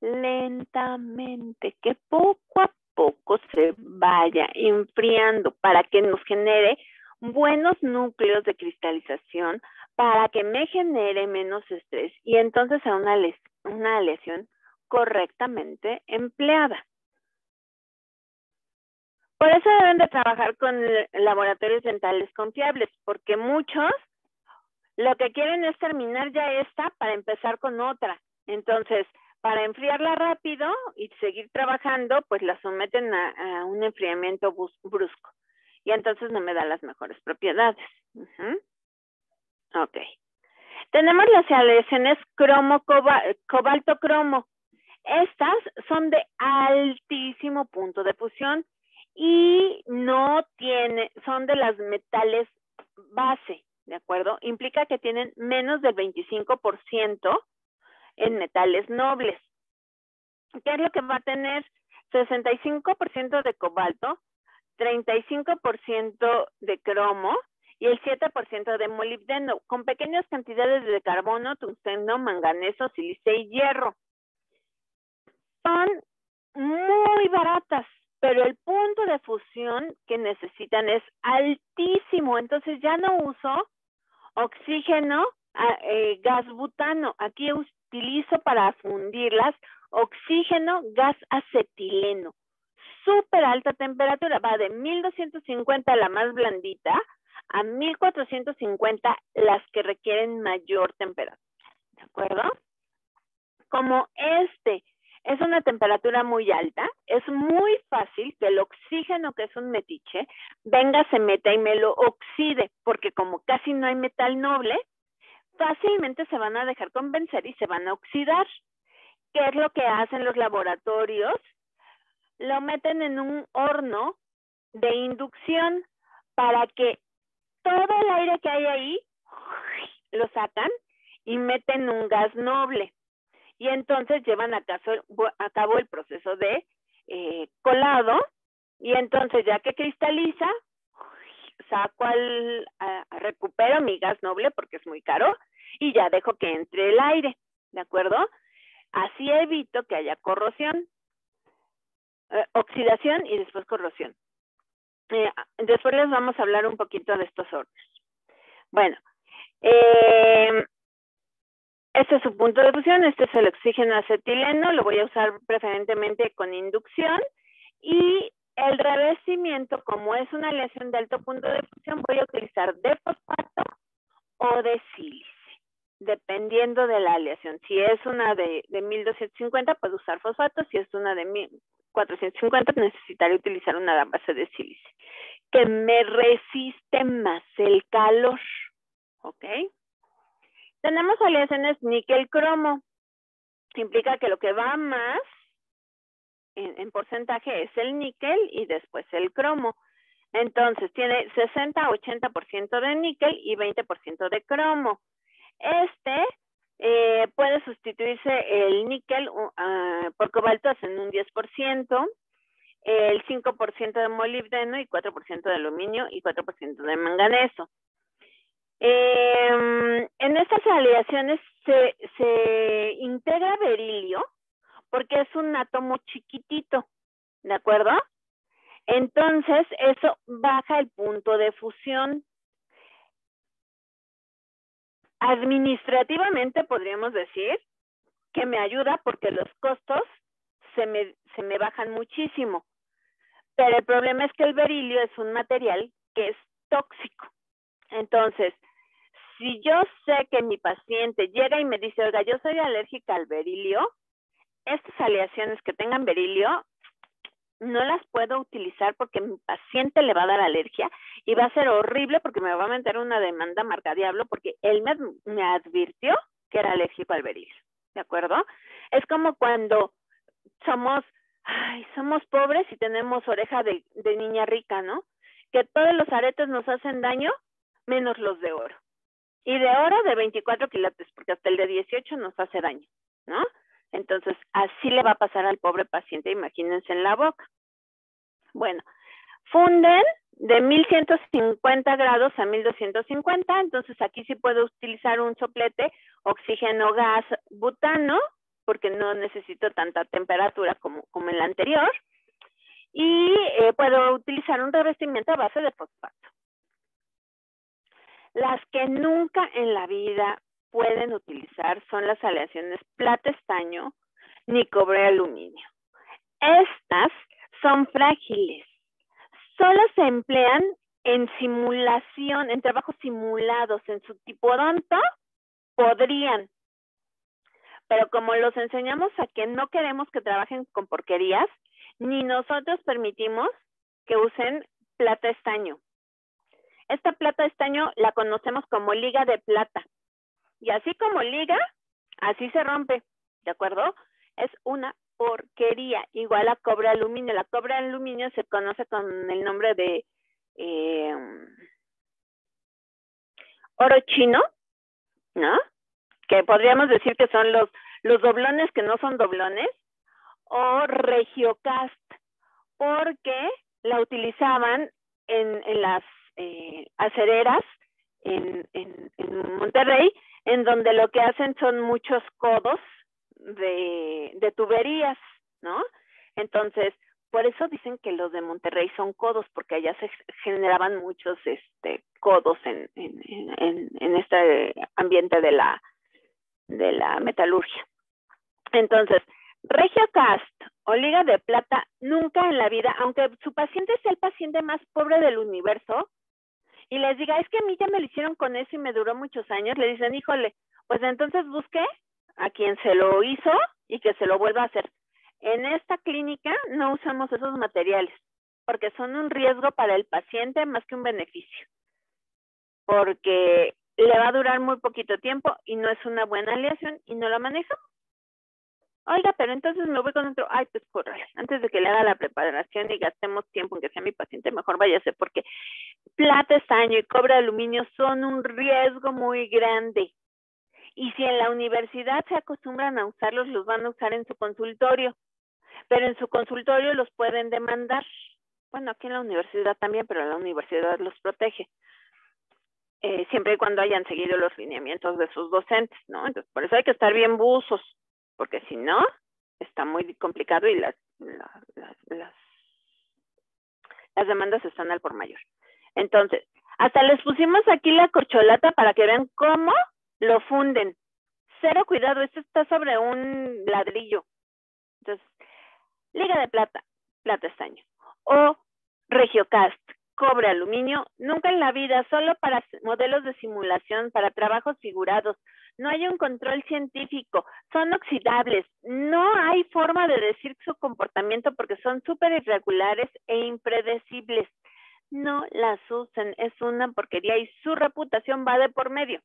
lentamente, que poco a poco se vaya enfriando para que nos genere buenos núcleos de cristalización, para que me genere menos estrés y entonces a una aleación correctamente empleada. Por eso deben de trabajar con laboratorios dentales confiables, porque muchos lo que quieren es terminar ya esta para empezar con otra. Entonces, para enfriarla rápido y seguir trabajando, pues la someten a un enfriamiento brusco. Y entonces no me da las mejores propiedades. Ok. Tenemos las aleaciones cobalto-cromo. Estas son de altísimo punto de fusión y son de las metales base, ¿de acuerdo? Implica que tienen menos del 25% en metales nobles. ¿Qué es lo que va a tener? 65% de cobalto, 35% de cromo y el 7% de molibdeno, con pequeñas cantidades de carbono, tungsteno, manganeso, sílice y hierro. Son muy baratas, pero el punto de fusión que necesitan es altísimo, entonces ya no uso oxígeno, gas butano. Aquí utilizo para fundirlas oxígeno, gas acetileno. Súper alta temperatura, va de 1250 la más blandita a 1450 las que requieren mayor temperatura. ¿De acuerdo? Como es una temperatura muy alta, es muy fácil que el oxígeno, que es un metiche, venga, se meta y me lo oxide, porque como casi no hay metal noble, fácilmente se van a dejar convencer y se van a oxidar. ¿Qué es lo que hacen los laboratorios? Lo meten en un horno de inducción para que todo el aire que hay ahí lo sacan y meten un gas noble. Y entonces llevan a cabo el proceso de colado, y entonces ya que cristaliza, recupero mi gas noble porque es muy caro, y ya dejo que entre el aire, ¿de acuerdo? Así evito que haya corrosión, oxidación y después corrosión. Después les vamos a hablar un poquito de estos hornos. Bueno, este es su punto de fusión, este es el oxígeno acetileno, lo voy a usar preferentemente con inducción, y el revestimiento, como es una aleación de alto punto de fusión, voy a utilizar de fosfato o de sílice, dependiendo de la aleación. Si es una de 1250, puedo usar fosfato; si es una de 1450, necesitaré utilizar una base de sílice, que me resiste más el calor, ¿ok? Tenemos aleaciones níquel-cromo. Implica que lo que va más en porcentaje es el níquel y después el cromo. Entonces, tiene 60-80% de níquel y 20% de cromo. Puede sustituirse el níquel por cobalto en un 10%, el 5% de molibdeno y 4% de aluminio y 4% de manganeso. En estas aleaciones se integra berilio porque es un átomo chiquitito, ¿de acuerdo? Entonces, eso baja el punto de fusión. Administrativamente podríamos decir que me ayuda porque los costos se me bajan muchísimo. Pero el problema es que el berilio es un material que es tóxico. Entonces, si yo sé que mi paciente llega y me dice, oiga, yo soy alérgica al berilio, estas aleaciones que tengan berilio no las puedo utilizar porque mi paciente le va a dar alergia y va a ser horrible porque me va a meter una demanda marca diablo porque él me advirtió que era alérgico al berilio, ¿de acuerdo? Es como cuando somos pobres y tenemos oreja de niña rica, ¿no? Que todos los aretes nos hacen daño, menos los de oro. Y de oro de 24 quilates, porque hasta el de 18 nos hace daño, ¿no? Entonces, así le va a pasar al pobre paciente, imagínense en la boca. Bueno, funden de 1150 grados a 1250, entonces aquí sí puedo utilizar un soplete oxígeno, gas, butano, porque no necesito tanta temperatura como en la anterior, y puedo utilizar un revestimiento a base de fosfato. Las que nunca en la vida pueden utilizar son las aleaciones plata-estaño ni cobre-aluminio. Estas son frágiles. Solo se emplean en simulación, en trabajos simulados. En su tipodonto podrían. Pero como los enseñamos a que no queremos que trabajen con porquerías, ni nosotros permitimos que usen plata-estaño. Esta plata de estaño la conocemos como liga de plata. Y así como liga, así se rompe, ¿de acuerdo? Es una porquería, igual a cobre aluminio. La cobre aluminio se conoce con el nombre de oro chino, ¿no? Que podríamos decir que son los doblones que no son doblones, o regiocast, porque la utilizaban en las acereras en Monterrey, en donde lo que hacen son muchos codos de tuberías, ¿no? Entonces, por eso dicen que los de Monterrey son codos, porque allá se generaban muchos codos en este ambiente de la metalurgia. Entonces, Regiocast o Liga de Plata, nunca en la vida, aunque su paciente sea el paciente más pobre del universo, y les diga, es que a mí ya me lo hicieron con eso y me duró muchos años, le dicen, híjole, pues entonces busque a quien se lo hizo y que se lo vuelva a hacer. En esta clínica no usamos esos materiales, porque son un riesgo para el paciente más que un beneficio, porque le va a durar muy poquito tiempo y no es una buena aleación y no la maneja. Oiga, pero entonces me voy con otro. Ay, pues córrale, antes de que le haga la preparación y gastemos tiempo en que sea mi paciente, mejor váyase, porque plata, estaño y cobre, aluminio son un riesgo muy grande. Y si en la universidad se acostumbran a usarlos, los van a usar en su consultorio. Pero en su consultorio los pueden demandar. Bueno, aquí en la universidad también, pero la universidad los protege. Siempre y cuando hayan seguido los lineamientos de sus docentes, ¿no? Entonces, por eso hay que estar bien buzos, porque si no, está muy complicado y las demandas están al por mayor. Entonces, hasta les pusimos aquí la corcholata para que vean cómo lo funden. Cero cuidado, esto está sobre un ladrillo. Entonces, Liga de Plata, plata estaño. O Regiocast, cobre, aluminio, nunca en la vida, solo para modelos de simulación, para trabajos figurados. No hay un control científico, son oxidables, no hay forma de decir su comportamiento porque son súper irregulares e impredecibles. No las usen, es una porquería y su reputación va de por medio.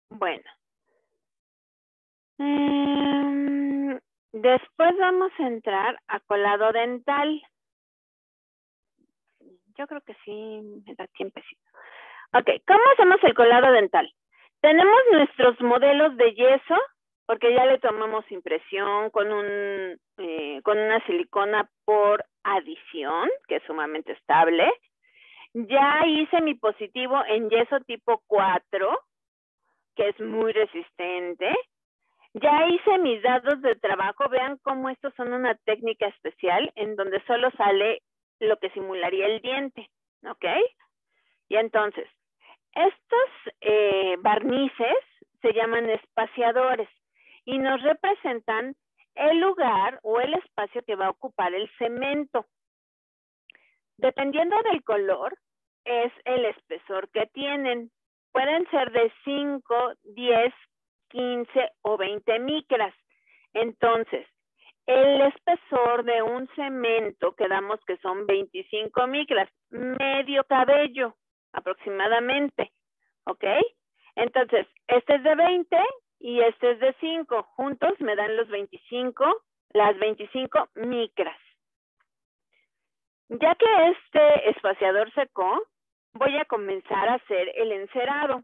Bueno. Después vamos a entrar a colado dental. Yo creo que sí me da tiempecito. Ok, ¿cómo hacemos el colado dental? Tenemos nuestros modelos de yeso, porque ya le tomamos impresión con una silicona por adición, que es sumamente estable. Ya hice mi positivo en yeso tipo 4, que es muy resistente. Ya hice mis dados de trabajo. Vean cómo estos son una técnica especial en donde solo sale lo que simularía el diente, ¿ok? Y entonces, estos barnices se llaman espaciadores y nos representan el lugar o el espacio que va a ocupar el cemento. Dependiendo del color, es el espesor que tienen. Pueden ser de 5, 10, 15 o 20 micras. Entonces, el espesor de un cemento, quedamos que son 25 micras, medio cabello aproximadamente, ¿ok? Entonces, este es de 20 y este es de 5. Juntos me dan las 25 micras. Ya que este espaciador secó, voy a comenzar a hacer el encerado.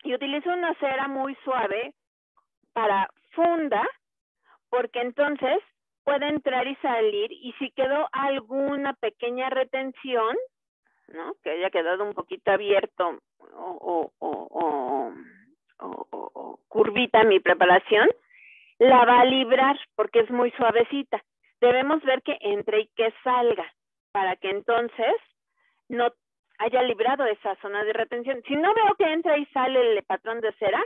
Y utilizo una cera muy suave para funda, porque entonces puede entrar y salir, y si quedó alguna pequeña retención, ¿no? Que haya quedado un poquito abierto o curvita mi preparación, la va a librar porque es muy suavecita. Debemos ver que entre y que salga, para que entonces no haya librado esa zona de retención. Si no veo que entra y sale el patrón de cera,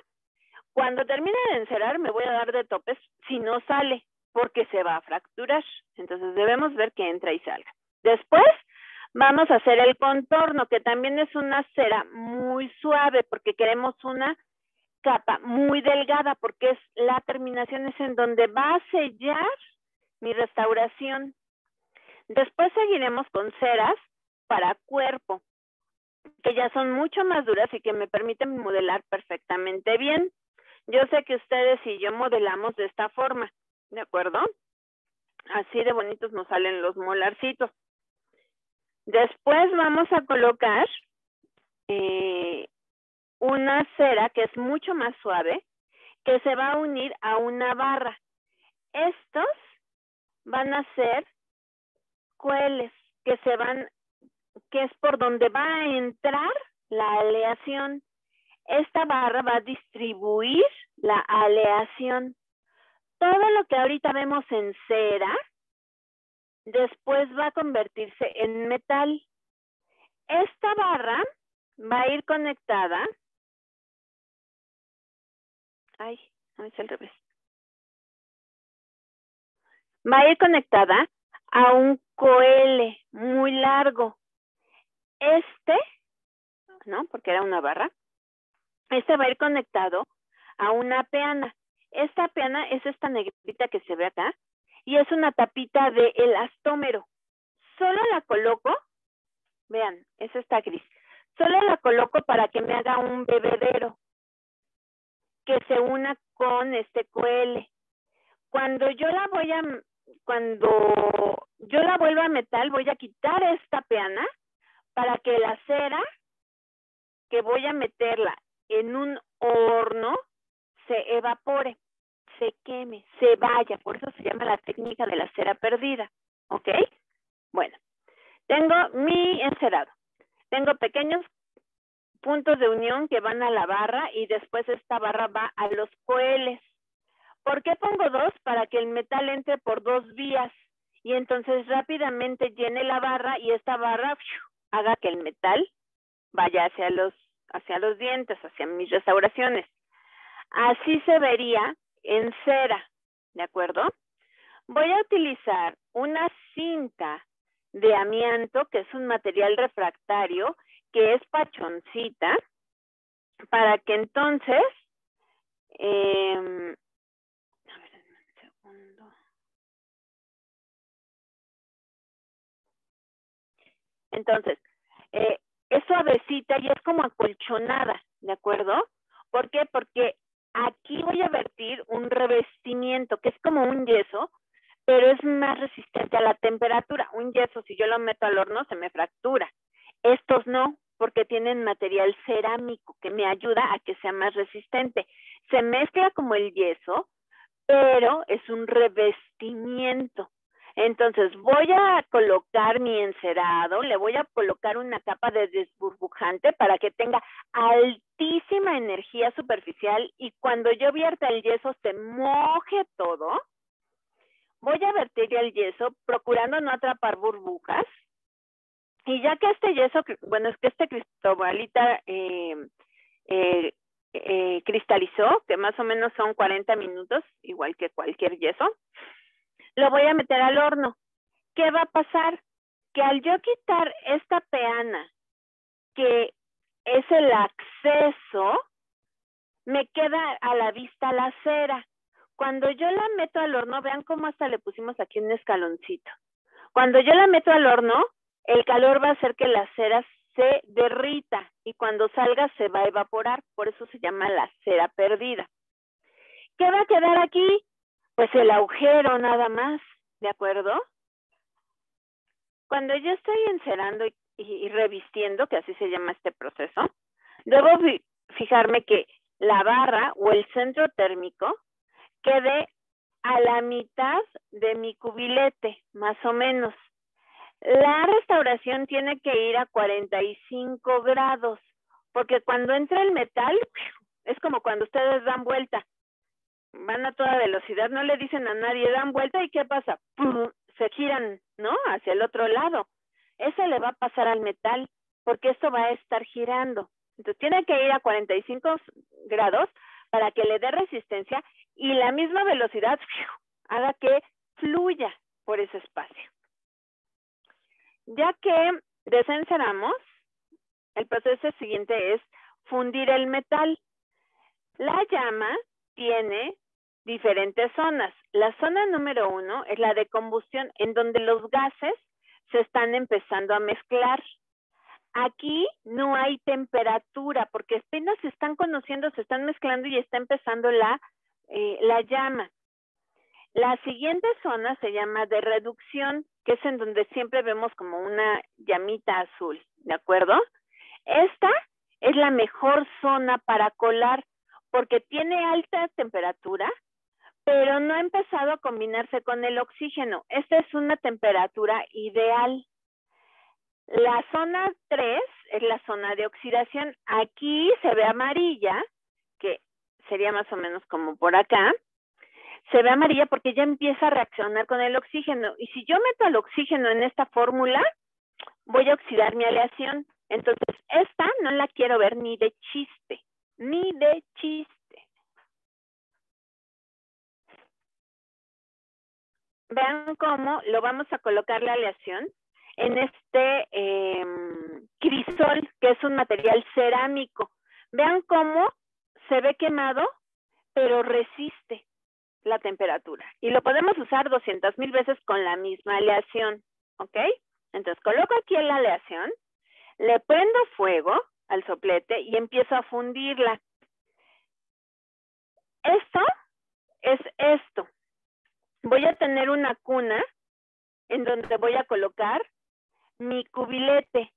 cuando termine de encerar me voy a dar de topes si no sale, porque se va a fracturar. Entonces debemos ver que entra y salga. Después vamos a hacer el contorno, que también es una cera muy suave, porque queremos una capa muy delgada, porque es la terminación es en donde va a sellar mi restauración. Después seguiremos con ceras para cuerpo, que ya son mucho más duras y que me permiten modelar perfectamente bien. Yo sé que ustedes y yo modelamos de esta forma, ¿de acuerdo? Así de bonitos nos salen los molarcitos. Después vamos a colocar una cera que es mucho más suave, que se va a unir a una barra. Estos van a ser coheles que es por donde va a entrar la aleación. Esta barra va a distribuir la aleación. Todo lo que ahorita vemos en cera, después va a convertirse en metal. Esta barra va a ir conectada. Ay, no es al revés. Va a ir conectada a un cohele muy largo. ¿No? Porque era una barra. Este va a ir conectado a una peana. Esta peana es esta negrita que se ve acá y es una tapita de elastómero. Solo la coloco, vean, es esta gris. Solo la coloco para que me haga un bebedero que se una con este cohele. Cuando yo la vuelva a metal, voy a quitar esta peana para que la cera que voy a meterla en un horno se evapore, se queme, se vaya. Por eso se llama la técnica de la cera perdida. ¿Ok? Bueno, tengo mi encerado. Tengo pequeños puntos de unión que van a la barra y después esta barra va a los coheles. ¿Por qué pongo dos? Para que el metal entre por dos vías y entonces rápidamente llene la barra y esta barra haga que el metal vaya hacia los dientes, hacia mis restauraciones. Así se vería en cera, ¿de acuerdo? Voy a utilizar una cinta de amianto, que es un material refractario, que es pachoncita, para que entonces, a ver, un segundo. Entonces, es suavecita y es como acolchonada, ¿de acuerdo? ¿Por qué? Porque aquí voy a vertir un revestimiento que es como un yeso, pero es más resistente a la temperatura. Un yeso, si yo lo meto al horno, se me fractura. Estos no, porque tienen material cerámico que me ayuda a que sea más resistente. Se mezcla como el yeso, pero es un revestimiento. Entonces voy a colocar mi encerado, le voy a colocar una capa de desburbujante para que tenga altísima energía superficial y cuando yo vierta el yeso se moje todo. Voy a vertir el yeso procurando no atrapar burbujas y ya que este yeso, bueno, es que este cristobalita cristalizó, que más o menos son 40 minutos, igual que cualquier yeso, lo voy a meter al horno. ¿Qué va a pasar? Que al yo quitar esta peana, que es el acceso, me queda a la vista la cera. Cuando yo la meto al horno, vean cómo hasta le pusimos aquí un escaloncito. Cuando yo la meto al horno, el calor va a hacer que la cera se derrita y cuando salga se va a evaporar. Por eso se llama la cera perdida. ¿Qué va a quedar aquí? Pues el agujero nada más, ¿de acuerdo? Cuando yo estoy encerando y revistiendo, que así se llama este proceso, debo fijarme que la barra o el centro térmico quede a la mitad de mi cubilete, más o menos. La restauración tiene que ir a 45 grados, porque cuando entra el metal, es como cuando ustedes dan vuelta. Van a toda velocidad, no le dicen a nadie, dan vuelta y ¿qué pasa? ¡Pum! Se giran, ¿no? Hacia el otro lado. Eso le va a pasar al metal, porque esto va a estar girando. Entonces tiene que ir a 45 grados para que le dé resistencia y la misma velocidad haga que fluya por ese espacio. Ya que desenceramos, el proceso siguiente es fundir el metal. La llama tiene diferentes zonas. La zona número 1 es la de combustión, en donde los gases se están empezando a mezclar. Aquí no hay temperatura, porque apenas se están conociendo, se están mezclando y está empezando la llama. La siguiente zona se llama de reducción, que es en donde siempre vemos como una llamita azul, ¿de acuerdo? Esta es la mejor zona para colar, porque tiene alta temperatura, pero no ha empezado a combinarse con el oxígeno. Esta es una temperatura ideal. La zona 3 es la zona de oxidación. Aquí se ve amarilla, que sería más o menos como por acá. Se ve amarilla porque ya empieza a reaccionar con el oxígeno. Y si yo meto el oxígeno en esta fórmula, voy a oxidar mi aleación. Entonces, esta no la quiero ver ni de chiste. Ni de chiste. Vean cómo lo vamos a colocar la aleación en este crisol, que es un material cerámico. Vean cómo se ve quemado, pero resiste la temperatura. Y lo podemos usar 200,000 veces con la misma aleación, ¿ok? Entonces coloco aquí la aleación, le prendo fuego al soplete y empiezo a fundirla. Esto es esto. Voy a tener una cuna en donde voy a colocar mi cubilete,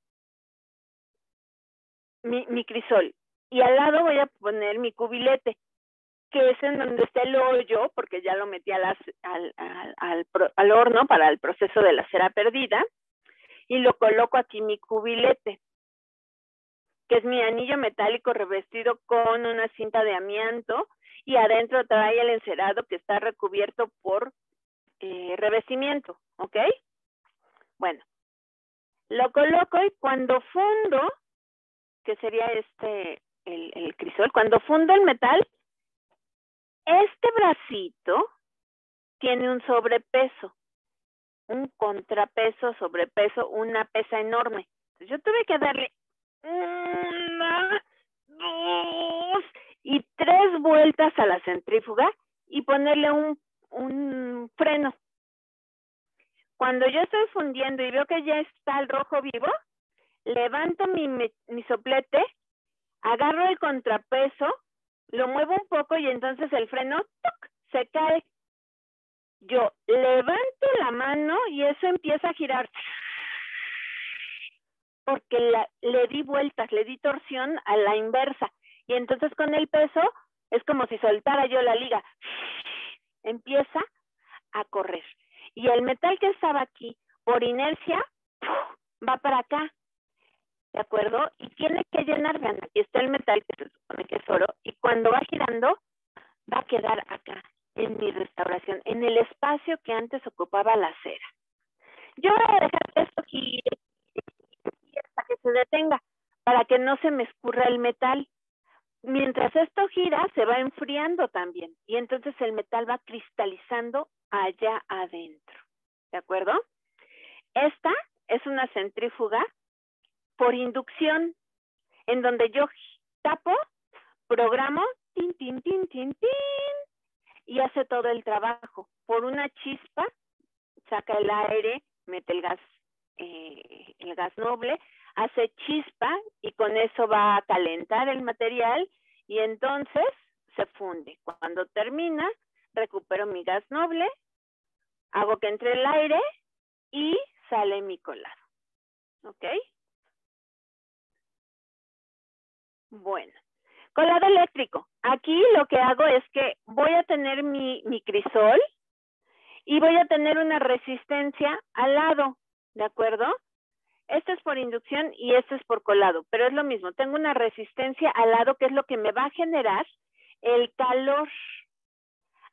mi crisol. Y al lado voy a poner mi cubilete, que es en donde está el hoyo, porque ya lo metí al horno para el proceso de la cera perdida. Y lo coloco aquí mi cubilete, que es mi anillo metálico revestido con una cinta de amianto, y adentro trae el encerado que está recubierto por revestimiento, ¿ok? Bueno, lo coloco y cuando fundo, que sería el crisol, cuando fundo el metal, este bracito tiene un sobrepeso, un contrapeso, sobrepeso, una pesa enorme. Entonces, yo tuve que darle 1, 2 y 3 vueltas a la centrífuga y ponerle un freno. Cuando yo estoy fundiendo y veo que ya está el rojo vivo, levanto mi soplete, agarro el contrapeso, lo muevo un poco y entonces el freno ¡tuc!, se cae. Yo levanto la mano y eso empieza a girar. Porque le di vueltas, le di torsión a la inversa. Y entonces con el peso es como si soltara yo la liga. Empieza a correr. Y el metal que estaba aquí, por inercia, va para acá. ¿De acuerdo? Y tiene que llenar, vean, aquí está el metal que se supone que es oro. Y cuando va girando, va a quedar acá, en mi restauración, en el espacio que antes ocupaba la cera. Yo voy a dejar esto aquí hasta que se detenga, para que no se me escurra el metal. Mientras esto gira, se va enfriando también, y entonces el metal va cristalizando allá adentro. ¿De acuerdo? Esta es una centrífuga por inducción, en donde yo tapo, programo, tin, tin, tin, tin, tin, y hace todo el trabajo. Por una chispa, saca el aire, mete el gas noble, hace chispa y con eso va a calentar el material y entonces se funde. Cuando termina, recupero mi gas noble, hago que entre el aire y sale mi colado. ¿Ok? Bueno, colado eléctrico. Aquí lo que hago es que voy a tener mi crisol y voy a tener una resistencia al lado, ¿de acuerdo? Esto es por inducción y esto es por colado, pero es lo mismo. Tengo una resistencia al lado que es lo que me va a generar el calor.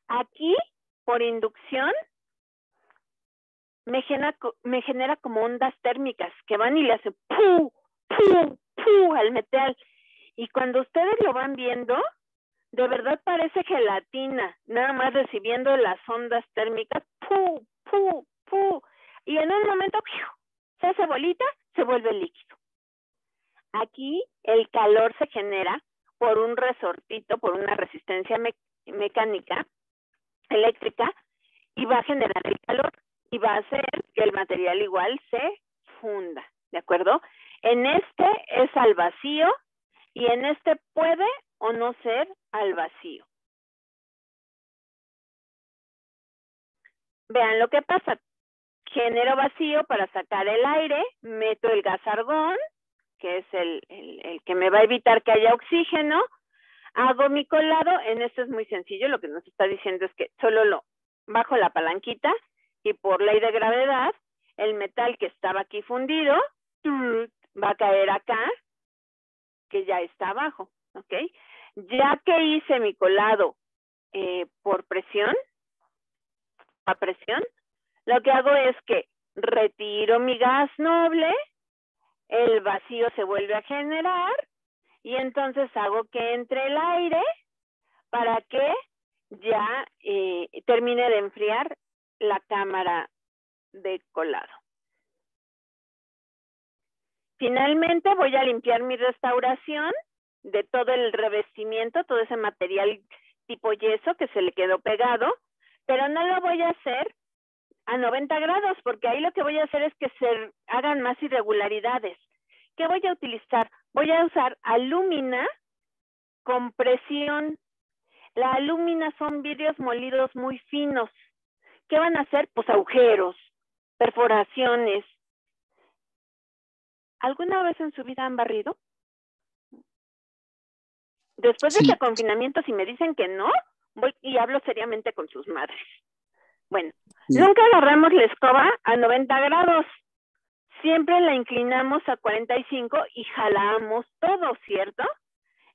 Aquí, por inducción, me genera como ondas térmicas que van y le hacen ¡pu! ¡Pu! ¡Pu! Al metal. Y cuando ustedes lo van viendo, de verdad parece gelatina, nada más recibiendo las ondas térmicas, ¡pu! ¡Pu! ¡Pu! Y en un momento, ¡piu!, se hace bolita, se vuelve líquido. Aquí el calor se genera por un resortito, por una resistencia mecánica, eléctrica, y va a generar el calor y va a hacer que el material igual se funda, ¿de acuerdo? En este es al vacío y en este puede o no ser al vacío. Vean lo que pasa. Genero vacío para sacar el aire, meto el gas argón, que es el que me va a evitar que haya oxígeno, Hago mi colado, en esto es muy sencillo, lo que nos está diciendo es que solo lo bajo la palanquita y por ley de gravedad, el metal que estaba aquí fundido va a caer acá, que ya está abajo, ¿ok? Ya que hice mi colado por presión, a presión, lo que hago es que retiro mi gas noble, el vacío se vuelve a generar y entonces hago que entre el aire para que ya termine de enfriar la cámara de colado. Finalmente voy a limpiar mi restauración de todo el revestimiento, todo ese material tipo yeso que se le quedó pegado, pero no lo voy a hacer a 90 grados, porque ahí lo que voy a hacer es que se hagan más irregularidades. ¿Qué voy a utilizar? Voy a usar alúmina con presión. La alúmina son vidrios molidos muy finos. ¿Qué van a hacer? Pues agujeros, perforaciones. ¿Alguna vez en su vida han barrido? Después de Sí. este confinamiento, si me dicen que no, voy y hablo seriamente con sus madres. Bueno, nunca agarramos la escoba a 90 grados. Siempre la inclinamos a 45 y jalamos todo, ¿cierto?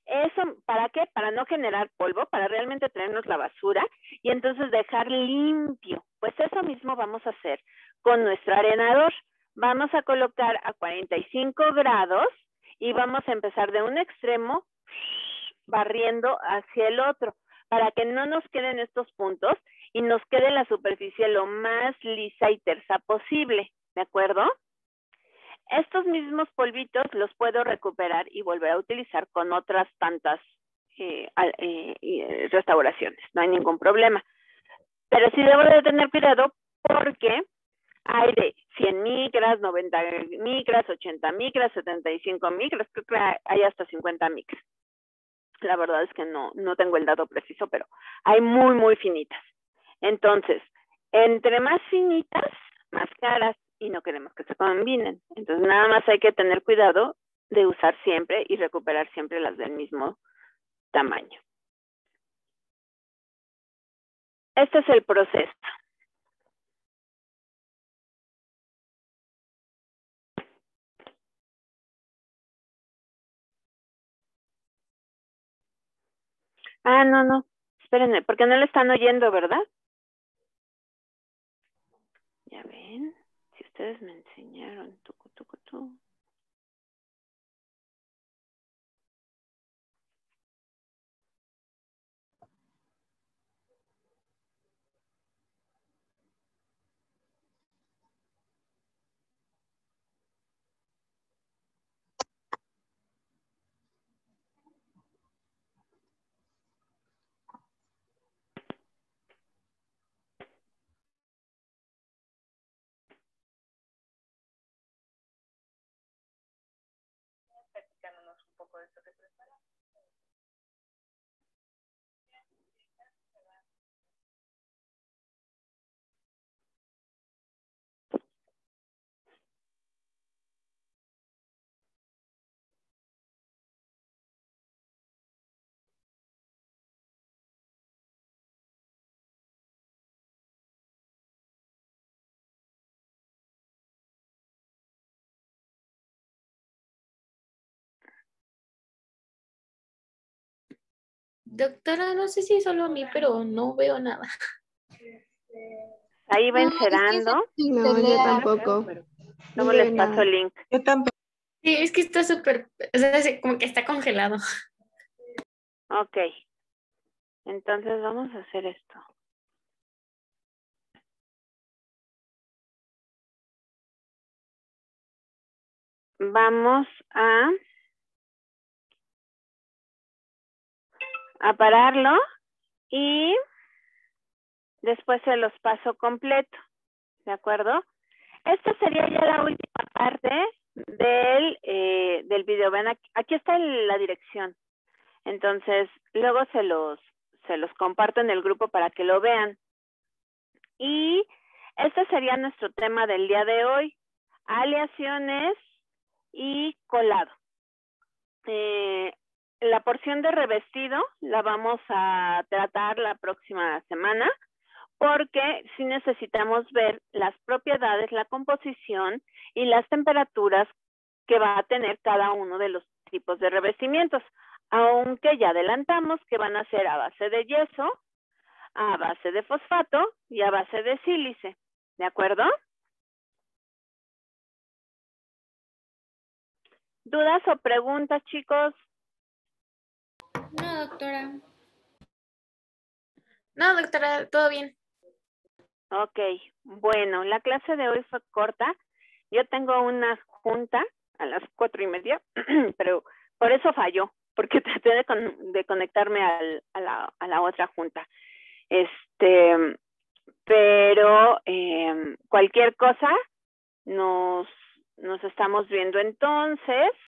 ¿Eso para qué? Para no generar polvo, para realmente traernos la basura y entonces dejar limpio. Pues eso mismo vamos a hacer con nuestro arenador. Vamos a colocar a 45 grados y vamos a empezar de un extremo barriendo hacia el otro para que no nos queden estos puntos y nos quede la superficie lo más lisa y tersa posible, ¿de acuerdo? Estos mismos polvitos los puedo recuperar y volver a utilizar con otras tantas restauraciones, no hay ningún problema. Pero sí debo de tener cuidado porque hay de 100 micras, 90 micras, 80 micras, 75 micras, creo que hay hasta 50 micras. La verdad es que no tengo el dato preciso, pero hay muy, muy finitas. Entonces, entre más finitas, más caras, y no queremos que se combinen. Entonces, nada más hay que tener cuidado de usar siempre y recuperar siempre las del mismo tamaño. Este es el proceso. Ah, no. Espérenme, porque no le están oyendo, ¿verdad? Ya ven, si ustedes me enseñaron. Doctora, no sé si solo a mí, pero no veo nada. Ahí va No, es que encerando. No, yo tampoco. Luego No les veo paso nada. el link. Yo tampoco. Sí, es que está súper, o sea, como que está congelado. Ok. Entonces vamos a hacer esto. Vamos a pararlo y después se los paso completo, ¿de acuerdo? Esta sería ya la última parte del video. Ven, aquí está la dirección. Entonces, luego se los comparto en el grupo para que lo vean. Y este sería nuestro tema del día de hoy. Aleaciones y colado. la porción de revestido la vamos a tratar la próxima semana, porque sí necesitamos ver las propiedades, la composición y las temperaturas que va a tener cada uno de los tipos de revestimientos, aunque ya adelantamos que van a ser a base de yeso, a base de fosfato y a base de sílice, ¿de acuerdo? ¿Dudas o preguntas, chicos? No, doctora. No, doctora, todo bien. Ok, bueno, la clase de hoy fue corta. Yo tengo una junta a las 4:30, pero por eso falló, porque traté de conectarme a la otra junta. Pero cualquier cosa nos estamos viendo entonces.